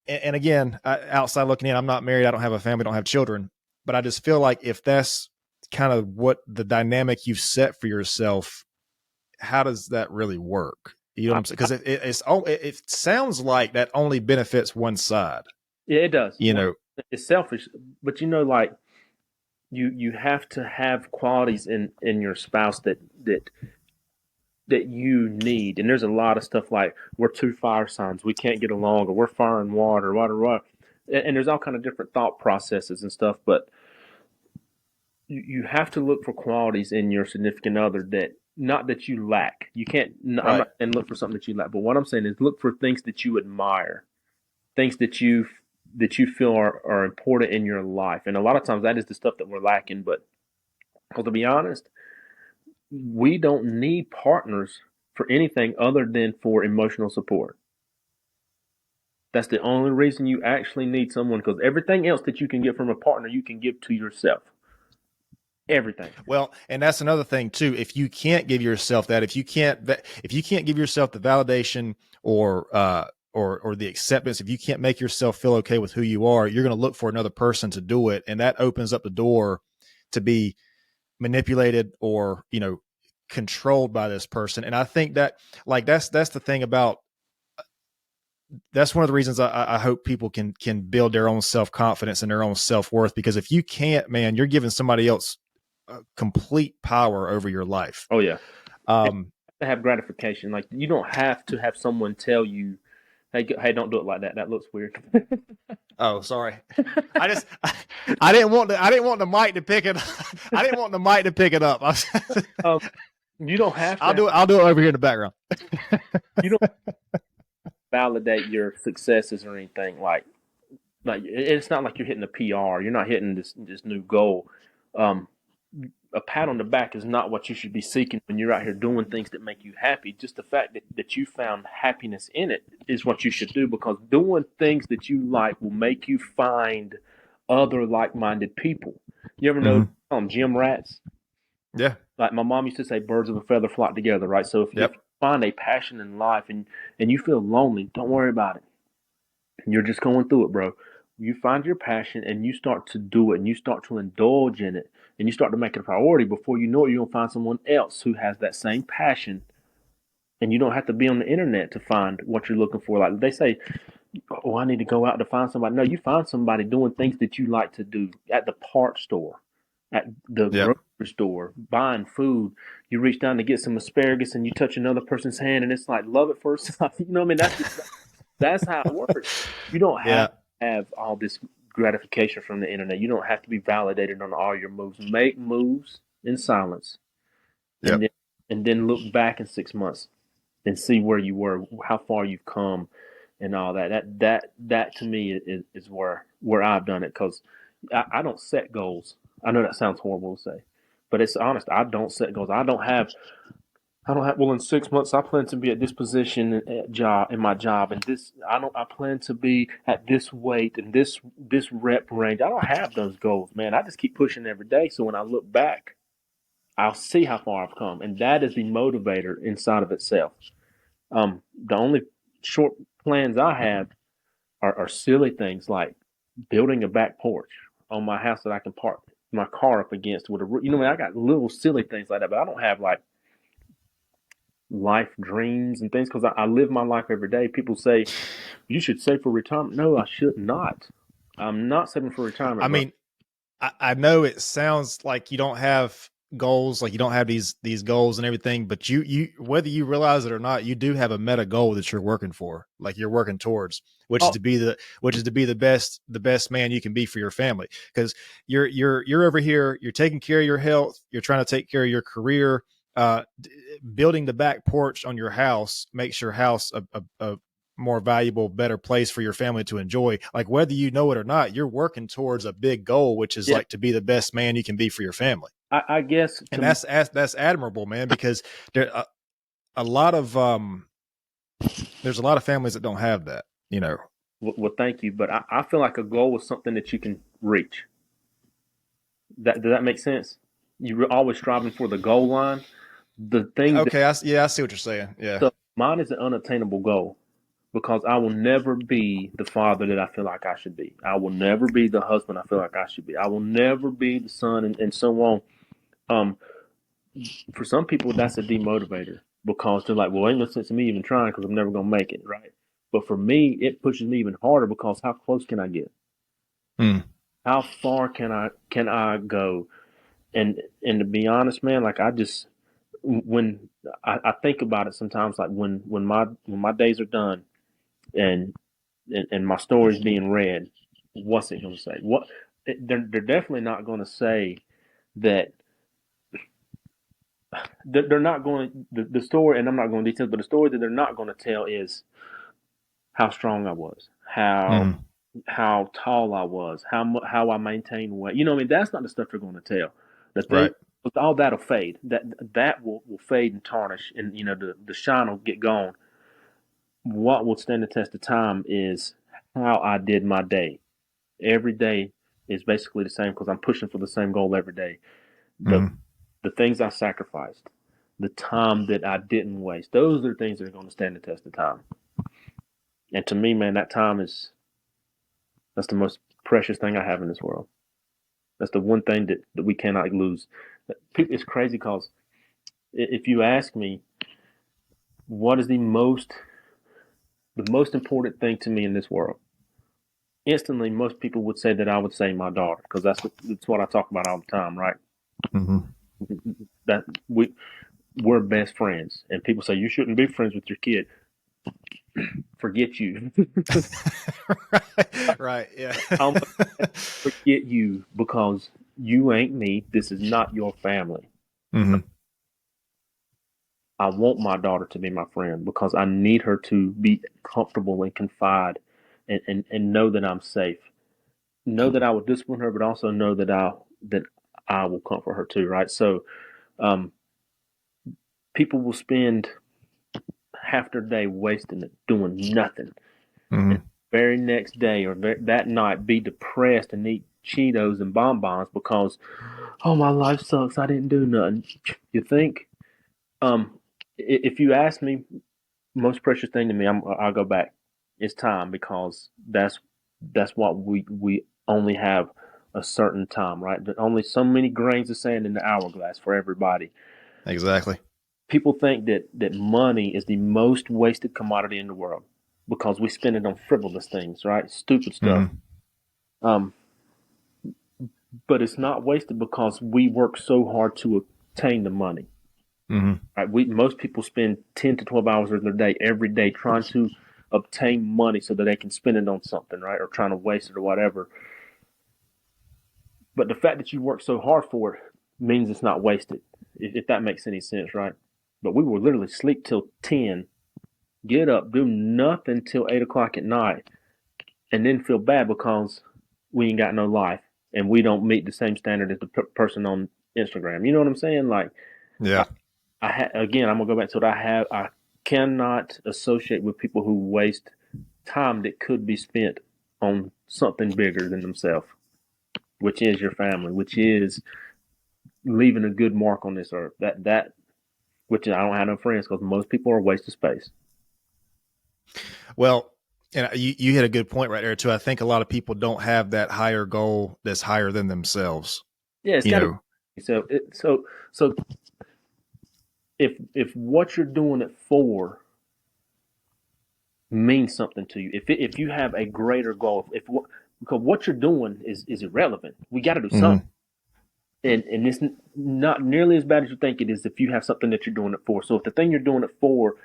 A: And again, outside looking in, I'm not married. I don't have a family. Don't have children. But I just feel like if that's kind of what the dynamic you've set for yourself, how does that really work? You know what I'm saying? Because it sounds like that only benefits one side.
B: Yeah, it does.
A: You know,
B: It's selfish, but like you have to have qualities in your spouse that you need. And there's a lot of stuff like we're two fire signs, we can't get along, or we're fire and water, water. And there's all kind of different thought processes and stuff. But you have to look for qualities in your significant other that not that you lack. You can't. I'm
A: right?
B: not saying look for something that you lack, but what I'm saying is look for things that you admire, things that you feel are important in your life. And a lot of times that is the stuff that we're lacking. But well, to be honest, we don't need partners for anything other than for emotional support. That's the only reason you actually need someone, because everything else that you can get from a partner, you can give to yourself. Everything.
A: Well, and that's another thing too. If you can't give yourself that, if you can't give yourself the validation or the acceptance, if you can't make yourself feel okay with who you are, you're going to look for another person to do it, and that opens up the door to be manipulated or controlled by this person. And I think that that's the thing about that's one of the reasons I hope people can build their own self confidence and their own self worth. Because if you can't, man, you're giving somebody else complete power over your life.
B: Oh yeah. And
A: Um,
B: to have gratification, like you don't have to have someone tell you, "Hey, don't do it like that. That looks weird."
A: oh, sorry. I just I didn't want the mic to pick it. I didn't want the mic to pick it up.
B: um, you don't have
A: I'll
B: to.
A: do it. I'll do it over here in the background.
B: You don't validate your successes or anything like it's not like you're hitting a PR. You're not hitting this new goal. Um, a pat on the back is not what you should be seeking when you're out here doing things that make you happy. Just the fact that you found happiness in it is what you should do, because doing things that you like will make you find other like-minded people. You ever know
A: Hmm.
B: gym rats?
A: Yeah.
B: Like my mom used to say, birds of a feather flock together, right? So if
A: Yep.
B: you find a passion in life and you feel lonely, don't worry about it. You're just going through it, bro. You find your passion and you start to do it and you start to indulge in it and you start to make it a priority. Before you know it, you're going to find someone else who has that same passion, and you don't have to be on the internet to find what you're looking for. Like they say, oh, I need to go out to find somebody. No, you find somebody doing things that you like to do at the parts store, at the
A: Yep.
B: grocery store, buying food. You reach down to get some asparagus and you touch another person's hand and it's like love at first sight. You know what I mean? That's how it works. You don't have
A: Yeah.
B: to have all this gratification from the internet. You don't have to be validated on all your moves. Make moves in silence, and
A: Yep.
B: then look back in 6 months and see where you were, how far you've come, and all that. That to me is where I've done it, because I don't set goals. I know that sounds horrible to say, but it's honest. I don't set goals. I don't have. Well, in 6 months, I plan to be at this position in my job, and this. I don't. I plan to be at this weight and this rep range. I don't have those goals, man. I just keep pushing every day. So when I look back, I'll see how far I've come, and that is the motivator inside of itself. The only short plans I have are silly things like building a back porch on my house that I can park my car up against with a. I got little silly things like that, but I don't have like life dreams and things, because I live my life every day. People say you should save for retirement. No, I should not. I'm not saving for
A: I
B: retirement, bro.
A: mean, I know it sounds like you don't have goals, like you don't have these goals and everything, but you whether you realize it or not, you do have a meta goal that you're working for, like you're working towards, which is
B: Oh,
A: to be the best man you can be for your family. Because you're over here, you're taking care of your health, you're trying to take care of your career. Uh, Building the back porch on your house makes your house a more valuable, better place for your family to enjoy. Like whether you know it or not, you're working towards a big goal, which is
B: yeah.
A: like to be the best man you can be for your family.
B: I guess to
A: And
B: me,
A: that's admirable, man, because there a lot of there's a lot of families that don't have that, you know.
B: well, thank you, but I feel like a goal is something that you can reach. Does that make sense? You're always striving for the goal line. The thing that
A: Okay, yeah, I see what you're saying. Yeah.
B: so mine is an unattainable goal, because I will never be the father that I feel like I should be. I will never be the husband I feel like I should be. I will never be the son, and so on. Um, for some people, that's a demotivator, because they're like, well, ain't no sense in me even trying because I'm never gonna make it, right? But for me, it pushes me even harder, because how close can I get?
A: Hmm.
B: How far can I go? And to be honest, man, like I just when I think about it sometimes, like when my days are done and and my story's being read, what's it going to say? They're definitely not going to say that. They're not going the story, and I'm not going to detail, but the story that they're not going to tell is how strong I was,
A: Hmm.
B: how tall I was, how I maintained weight. You know, what I mean, that's not the stuff they're going to tell. The thing,
A: Right.
B: all that'll fade. That will fade and tarnish, and the shine will get gone. What will stand the test of time is how I did my day. Every day is basically the same, because I'm pushing for the same goal every day. The
A: Hmm.
B: the things I sacrificed, the time that I didn't waste, those are the things that are going to stand the test of time. And to me, man, that's the most precious thing I have in this world. That's the one thing that we cannot lose. It's crazy, because if you ask me what is the most important thing to me in this world, instantly most people would say that I would say my daughter, because that's what I talk about all the time, right?
A: Hmm.
B: That we're best friends, and people say you shouldn't be friends with your kid. Forget you.
A: Right. Right. Yeah.
B: I'm forget you, because you ain't me. This is not your family.
A: Hmm.
B: I want my daughter to be my friend, because I need her to be comfortable and confide, and know that I'm safe. Know that I will discipline her, but also know that I will comfort her too, right? So, um, people will spend half their day wasting it doing nothing, and
A: Mm-hmm.
B: the very next day or that night be depressed and eat Cheetos and bonbons because, oh, my life sucks. I didn't do nothing. You think? Um, if you ask me, most precious thing to me, I'll go back. It's time because that's what we only have a certain time, right? There's only so many grains of sand in the hourglass for everybody.
A: Exactly.
B: People think that money is the most wasted commodity in the world because we spend it on frivolous things, right? Stupid stuff.
A: Mm-hmm.
B: Um, but it's not wasted because we work so hard to obtain the money.
A: Mm-hmm.
B: Right? Most people spend 10 to 12 hours of their day every day trying to obtain money so that they can spend it on something, right? Or trying to waste it or whatever. But the fact that you work so hard for it means it's not wasted, if that makes any sense, right? But we will literally sleep till 10, get up, do nothing till 8 o'clock at night, and then feel bad because we ain't got no life and we don't meet the same standard as the person on Instagram. You know what I'm saying? Like,
A: Yeah.
B: again, I'm gonna go back to what I cannot associate with people who waste time that could be spent on something bigger than themselves, which is your family, which is leaving a good mark on this earth. That which I don't have no friends because most people are a waste of space.
A: Well, and you hit a good point right there too. I think a lot of people don't have that higher goal that's higher than themselves.
B: Yeah, it's
A: You
B: got to
A: know.
B: be so. If what you're doing it for means something to you, if you have a greater goal, if because what you're doing is irrelevant, we got to do something.
A: Mm-hmm.
B: And it's not nearly as bad as you think it is if you have something that you're doing it for. So if the thing you're doing it for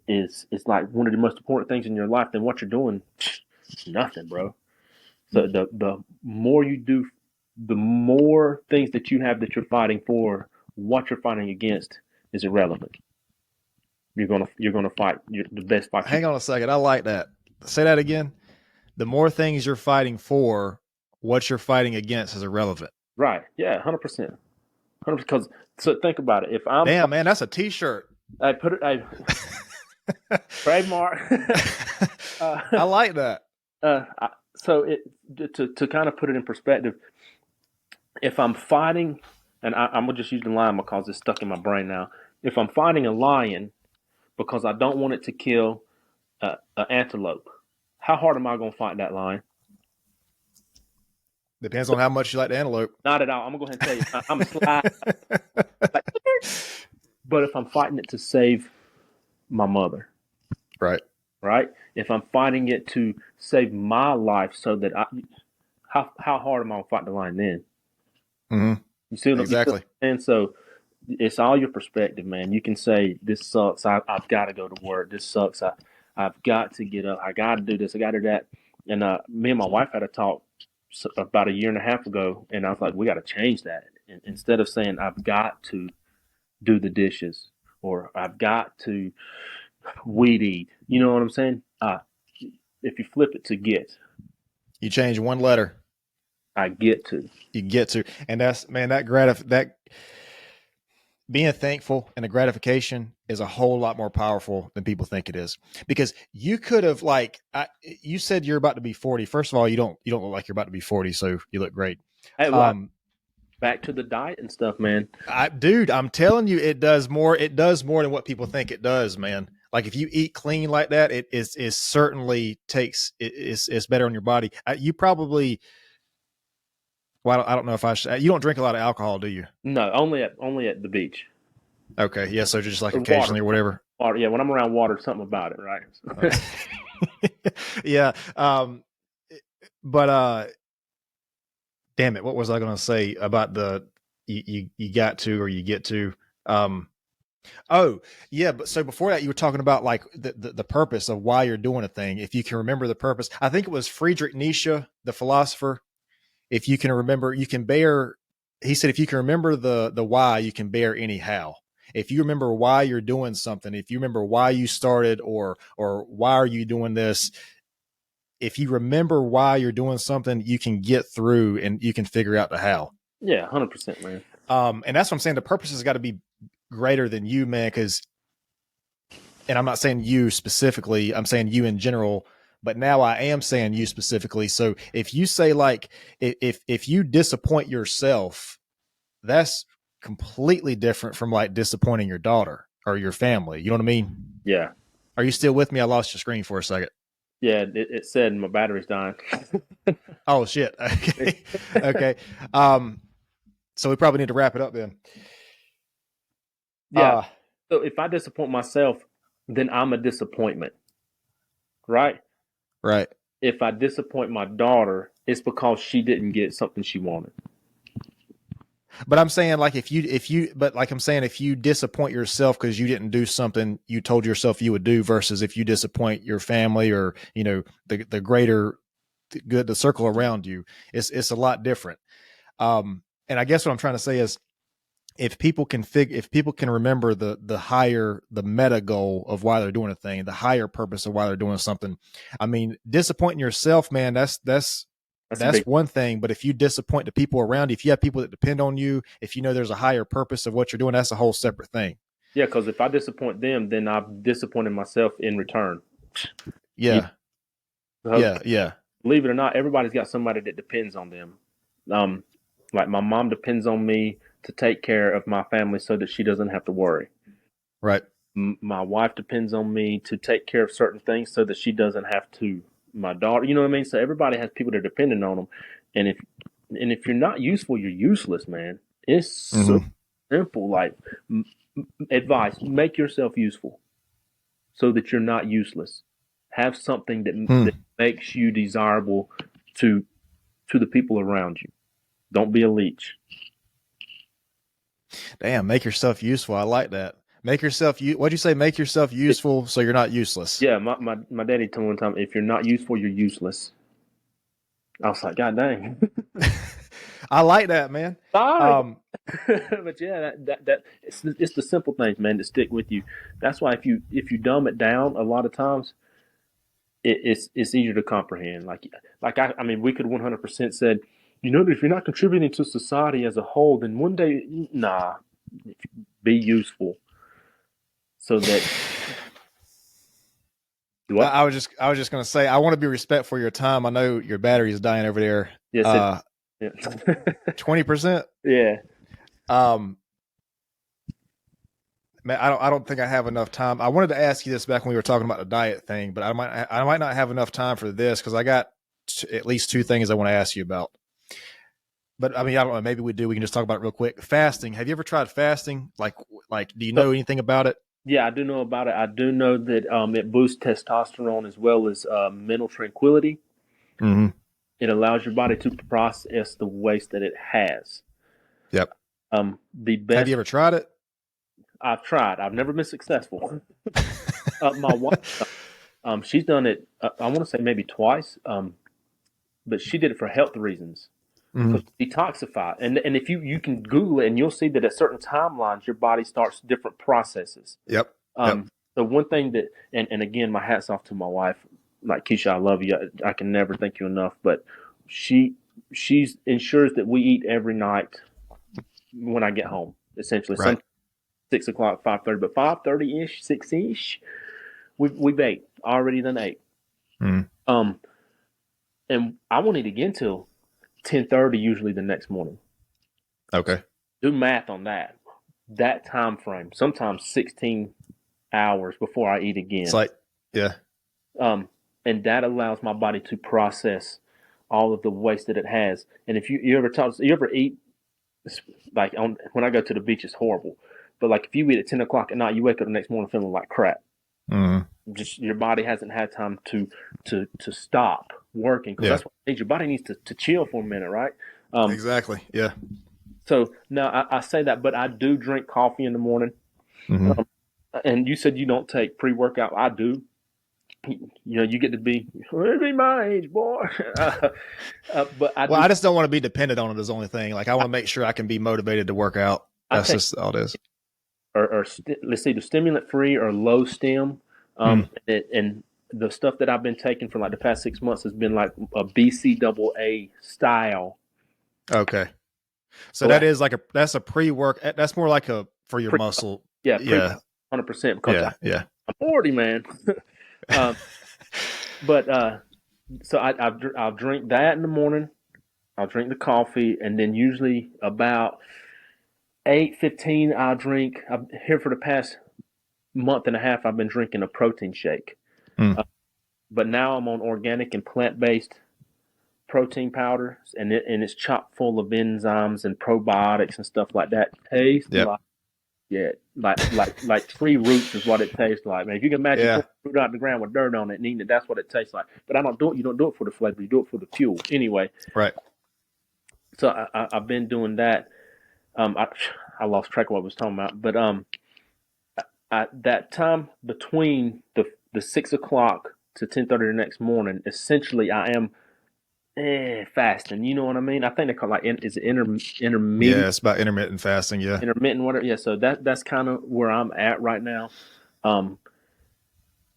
B: is like one of the most important things in your life, then what you're doing, nothing, bro. So the more you do, the more things that you have that you're fighting for, what you're fighting against is irrelevant. You're gonna fight the best fight you
A: Hang
B: can.
A: on a second. I like that. Say that again. The more things you're fighting for, what you're fighting against is irrelevant.
B: Right? Yeah, 100%, 100%. Because so think about it. If I'm,
A: Damn, man, that's a T-shirt.
B: I put it, I trademark.
A: I
B: uh,
A: like that.
B: so to kind of put it in perspective, if I'm fighting, and I'm gonna just use the lion because it's stuck in my brain now. If I'm fighting a lion because I don't want it to kill an antelope, how hard am I gonna fight that lion?
A: Depends on how much you like the antelope.
B: Not at all. I'm gonna go ahead and tell you, I'm a slide. Like, but if I'm fighting it to save my mother,
A: Right.
B: right? If I'm fighting it to save my life, so that how hard am I gonna fight the lion then?
A: Mm-hmm.
B: You see what
A: Exactly.
B: and so it's all your perspective, man. You can say this sucks. I've got to go to work. This sucks. I've got to get up. I got to do this. I got to do that. And me and my wife had a talk about a year and a half ago, and I was like, we got to change that. And instead of saying I've got to do the dishes or I've got to weed eat, you know what I'm saying? If you flip it to get,
A: You change one letter,
B: I get to.
A: you get to, and that's man that that being thankful and the gratification is a whole lot more powerful than people think it is. Because you could have you said you're about to be 40. First of all, you don't look like you're about to be 40, so you look great.
B: Hey, well, back to the diet and stuff, man.
A: Dude, I'm telling you, it does more than what people think it does, man. Like if you eat clean like that, it is certainly takes it's better on your body. You probably, well, I don't know if I should, you don't drink a lot of alcohol, do you?
B: No, only at the beach.
A: Okay, yeah, so just like
B: Or
A: occasionally
B: water.
A: or whatever.
B: Water, yeah. When I'm around water, something about it, right?
A: Yeah. But damn it, what was I going to say about the you got to or you get to? Oh yeah, but so before that, you were talking about like the purpose of why you're doing a thing. If you can remember the purpose, I think it was Friedrich Nietzsche, the philosopher. If you can remember, you can bear. He said, if you can remember the why, you can bear any how. If you remember why you're doing something, if you remember why you started or why are you doing this, if you remember why you're doing something, you can get through and you can figure out the how.
B: Yeah, 100%, man.
A: And that's what I'm saying. The purpose has got to be greater than you, man. Because, and I'm not saying you specifically, I'm saying you in general. But now I am saying you specifically. So if you say like, if you disappoint yourself, that's completely different from like disappointing your daughter or your family. You know what I mean?
B: Yeah.
A: Are you still with me? I lost your screen for a second.
B: Yeah, it said my battery's dying.
A: Oh shit. Okay. Okay. So we probably need to wrap it up then.
B: Yeah.
A: Uh
B: So if I disappoint myself, then I'm a disappointment, right?
A: right.
B: If I disappoint my daughter, it's because she didn't get something she wanted.
A: But I'm saying like but like I'm saying if you disappoint yourself because you didn't do something you told yourself you would do versus if you disappoint your family or the greater good the circle around you, it's a lot different. And I guess what I'm trying to say is if people can remember the higher the meta goal of why they're doing a thing, the higher purpose of why they're doing something. I mean, disappointing yourself, man,
B: That's a
A: that's
B: big
A: one thing. But if you disappoint the people around you, if you have people that depend on you, if you know there's a higher purpose of what you're doing, that's a whole separate thing.
B: yeah. Because if I disappoint them, then I've disappointed myself in return. You,
A: Yeah,
B: because
A: yeah, yeah.
B: believe it or not, everybody's got somebody that depends on them. Um, like my mom depends on me to take care of my family so that she doesn't have to worry.
A: Right.
B: My wife depends on me to take care of certain things so that she doesn't have to. My daughter, you know what I mean? So everybody has people that are dependent on them, and if you're not useful, you're useless, man. It's so
A: Mm-hmm.
B: simple. Like advice: make yourself useful so that you're not useless. Have something
A: Hmm.
B: that makes you desirable to the people around you. Don't be a leech.
A: Damn, make yourself useful. I like that. Make yourself what'd you say? Make yourself useful so you're not useless.
B: Yeah, my daddy told me one time, if you're not useful, you're useless. I was like, God dang.
A: I like that, man.
B: Sorry.
A: Um,
B: But yeah, that it's the simple things, man, that stick with you. That's why if you dumb it down, a lot of times it's easier to comprehend. Like I mean, we could 100% said, if you're not contributing to society as a whole, then one day, nah, be useful so that what?
A: I was just gonna say I want to be respectful of your time. I know your battery is dying over there.
B: Yes, it. Yeah.
A: 20%.
B: Yeah.
A: Um, man, I don't think I have enough time. I wanted to ask you this back when we were talking about the diet thing, but I might not have enough time for this because I got at least two things I want to ask you about. But I mean, I don't know. Maybe we do. We can just talk about it real quick. Fasting. Have you ever tried fasting? Do you
B: So
A: know anything about it?
B: yeah, I do know about it. I do know that it boosts testosterone as well as mental tranquility.
A: Mm-hmm.
B: It allows your body to process the waste that it has.
A: Yep.
B: The
A: Have you
B: best
A: ever tried it?
B: I've tried. I've never been successful. My wife, she's done it. I want to say maybe twice, but she did it for health reasons
A: Mm-hmm.
B: because detoxify. And if you can Google it and you'll see that at certain timelines your body starts different processes.
A: Yep. Yep.
B: Um, the one thing that and again, my hats off to my wife. Like Keisha, I love you. I can never thank you enough. But she she's ensures that we eat every night when I get home. Essentially,
A: Right.
B: some 6 o'clock, 5:30, but 5:30 ish, 6 ish, we've ate already done ate.
A: Mm.
B: Um, and I won't eat again till 10:30 usually the next morning.
A: Okay.
B: Do math on that. That time frame, sometimes 16 hours before I eat
A: It's
B: again.
A: like, yeah.
B: Um, and that allows my body to process all of the waste that it has. And if you ever eat when I go to the beach, it's horrible. But like if you eat at 10 o'clock at night, you wake up the next morning feeling like crap.
A: Mm-hmm.
B: Just your body hasn't had time to stop working because
A: Yeah.
B: that's what it needs. Your body needs to chill for a minute, right? Um,
A: Exactly. Yeah.
B: so now I say that, but I do drink coffee in the morning.
A: Mm-hmm.
B: Um, and you said you don't take pre workout. I do. You get to be my age, boy. But I
A: Well,
B: do.
A: I just don't want to be dependent on it as the only thing. Like I want to make sure I can be motivated to work out.
B: I
A: That's
B: take
A: just all it is.
B: let's see, the stimulant free or low stim.
A: Mm.
B: And the stuff that I've been taking for like the past 6 months has been like a BCAA style.
A: Okay. So
B: So
A: that is like that's a pre-work. That's more like a for your
B: pre,
A: muscle.
B: yeah, pre
A: Yeah,
B: 100% because
A: yeah, yeah.
B: I'm 40, man. um, but so I'll drink that in the morning. I'll drink the coffee, and then usually about 8:15, I'll drink. I'm here for the past month and a half. I've been drinking a protein shake,
A: Mm,
B: uh, but now I'm on organic and plant-based protein powders, and it's chock full of enzymes and probiotics and stuff like that. Tastes
A: yep.
B: like yeah, like tree roots is what it tastes like, man. If you can imagine
A: Yeah.
B: pulling fruit out of the ground with dirt on it and eating it, that's what it tastes like. But I don't do it. You don't do it for the flavor. You do it for the fuel. Anyway,
A: Right.
B: so I've been doing that. I lost track of what I was talking about, but at that time between the 6 o'clock to 10:30 the next morning, essentially I am fasting. You know what I mean? I think they call is it
A: Yeah,
B: intermediate,
A: it's about intermittent fasting. Yeah.
B: intermittent, whatever. Yeah, so that's kind of where I'm at right now. Um,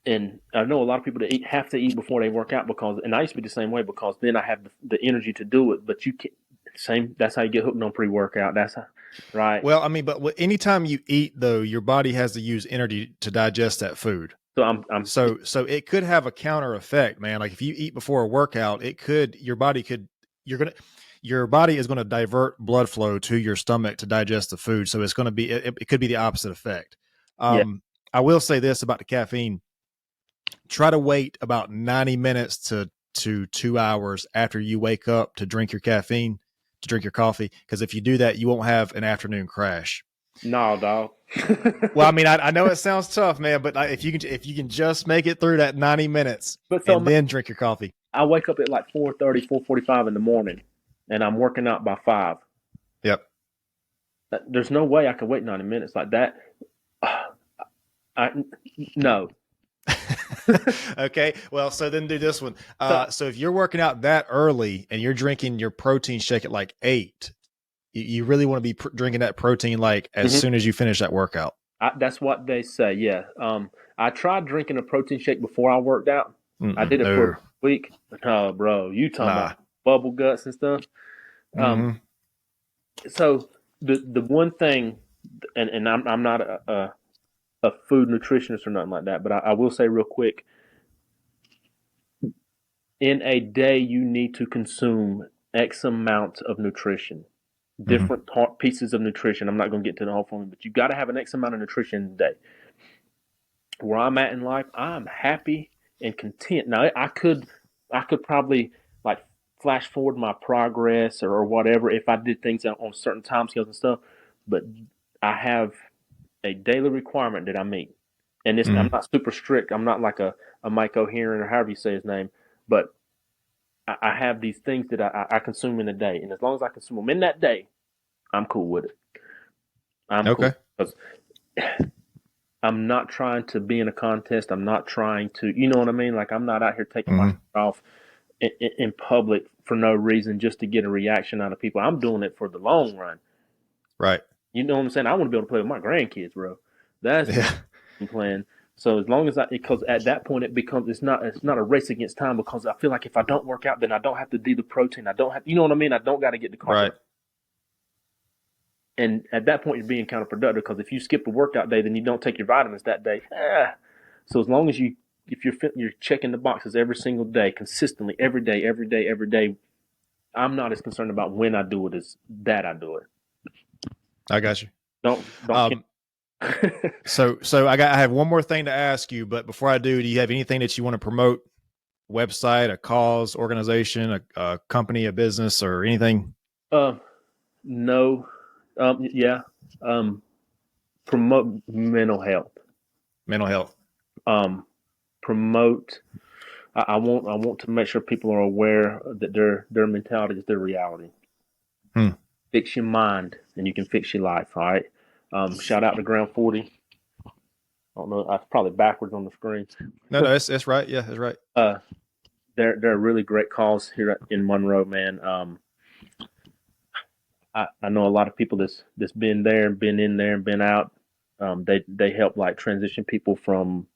B: and I know a lot of people that have to eat before they work out because, and I used to be the same way because then I have the energy to do it. But you can same. That's how you get hooked on pre-workout. That's how, right.
A: Well, I mean, but anytime you eat, though, your body has to use energy to digest that food.
B: So I'm
A: So it could have a counter effect, man. Like if you eat before a workout, it could your body is going to divert blood flow to your stomach to digest the food. So it's going to be it could be the opposite effect.
B: yeah.
A: I will say this about the caffeine: try to wait about 90 minutes to 2 hours after you wake up to drink your caffeine, to drink your coffee, because if you do that, you won't have an afternoon crash.
B: No, dog.
A: Well, I mean, I know it sounds tough, man, but if you can just make it through that 90 minutes
B: But so
A: and then drink your coffee.
B: I wake up at like 4:30, 4:45 in the morning, and I'm working out by 5.
A: Yep.
B: There's no way I can wait 90 minutes like that. I no.
A: Okay. Well, so then do this one.
B: So
A: So if you're working out that early and you're drinking your protein shake at like 8, you really want to be drinking that protein like as
B: mhm.
A: soon as you finish that workout.
B: That's what they say. Yeah. I tried drinking a protein shake before I worked out. I
A: Mm-mm,
B: did it for a
A: no,
B: week. Oh, bro, you talking about
A: nah.
B: bubble guts and stuff. Um,
A: Mm-hmm.
B: so the one thing, and I'm not a food nutritionist or nothing like that, but I will say real quick, in a day you need to consume X amount of nutrition,
A: Mm-hmm.
B: different pieces of nutrition. I'm not going to get to the whole formula, but you got to have an X amount of nutrition in a day. Where I'm at in life, I'm happy and content. Now I could probably like flash forward my progress or whatever if I did things on certain time scales and stuff, but I have a daily requirement that I meet, and this I'm
A: Mm-hmm.
B: not super strict. I'm not like a Mike O'Heron or however you say his name, but I have these things that I consume in a day, and as long as I consume them in that day, I'm cool with it. I'm cool
A: Okay.
B: because I'm not trying to be in a contest. I'm not trying to, you know what I mean? Like I'm not out here taking my shirt
A: Mm-hmm.
B: off in public for no reason just to get a reaction out of people. I'm doing it for the long run.
A: Right.
B: You know what I'm saying? I want to be able to play with my grandkids, bro. That's my
A: Yeah.
B: plan. So as long as because at that point it becomes it's not a race against time because I feel like if I don't work out, then I don't have to do the protein. I don't have, you know what I mean? I don't got to get the cardio.
A: Right.
B: And at that point, you're being counterproductive because if you skip a workout day, then you don't take your vitamins that day. So as long as if you're checking the boxes every single day, consistently, every day, every day, every day, I'm not as concerned about when I do it as that I do it.
A: I got you.
B: Don't
A: Um, so I have one more thing to ask you, but before I do you have anything that you want to promote? Website, a cause, organization, a company, a business, or anything?
B: uh, no, yeah, um, promote mental health.
A: Mental health.
B: Um, promote. I want to make sure people are aware that their mentality is their reality.
A: Hmm.
B: Fix your mind, and you can fix your life. All right. Shout out to Ground 40. I don't know. That's probably backwards on the screen.
A: No, it's right. Yeah, it's right.
B: Uh, they're a really great cause here in Monroe, man. I know a lot of people that's been there and been in there and been out. They help like transition people from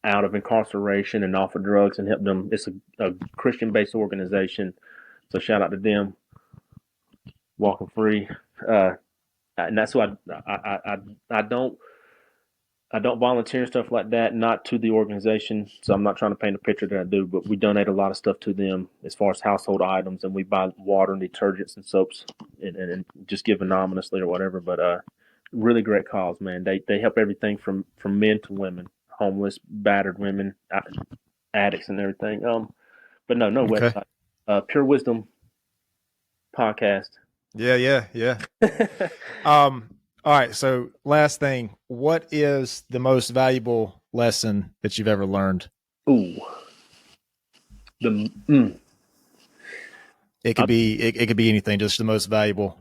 B: out of incarceration and off of drugs and help them. It's a Christian based organization, so shout out to them. walking free. And that's why I don't volunteer and stuff like that, not to the organization. So I'm not trying to paint a picture that I do, but we donate a lot of stuff to them as far as household items, and we buy water and detergents and soaps, and just give anonymously or whatever. But really great cause, man. They help everything from men to women, homeless, battered women, addicts, and everything. But no
A: Okay.
B: website. Pure Wisdom podcast.
A: Yeah, yeah, yeah. All right. So last thing, what is the most valuable lesson that you've ever learned?
B: Ooh, the mm,
A: It could be it could be anything, just the most valuable,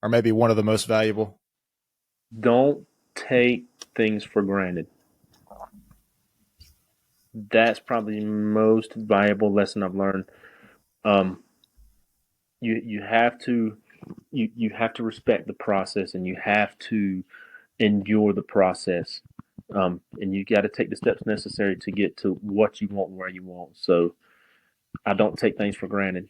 A: or maybe one of the most valuable.
B: don't take things for granted. That's probably the most valuable lesson I've learned. Um, you have to you have to respect the process, and you have to endure the process. And you got to take the steps necessary to get to what you want, where you want. So I don't take things for granted.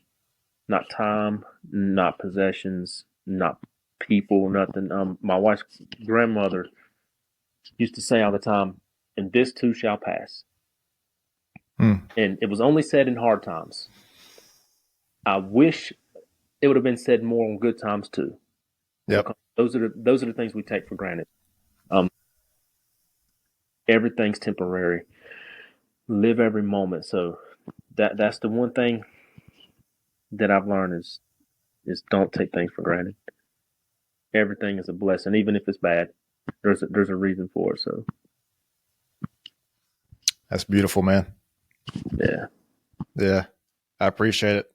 B: Not time, not possessions, not people, nothing. My wife's grandmother used to say all the time, "And this too shall pass."
A: Hmm.
B: And it was only said in hard times. I wish it would have been said more on good times too,
A: Yep.
B: because those are the things we take for granted. Um, Everything's temporary. Live every moment. So that's the one thing that I've learned is don't take things for granted. Everything is a blessing, even if it's bad. There's a reason for it. So
A: That's beautiful, man.
B: yeah.
A: Yeah. I appreciate it.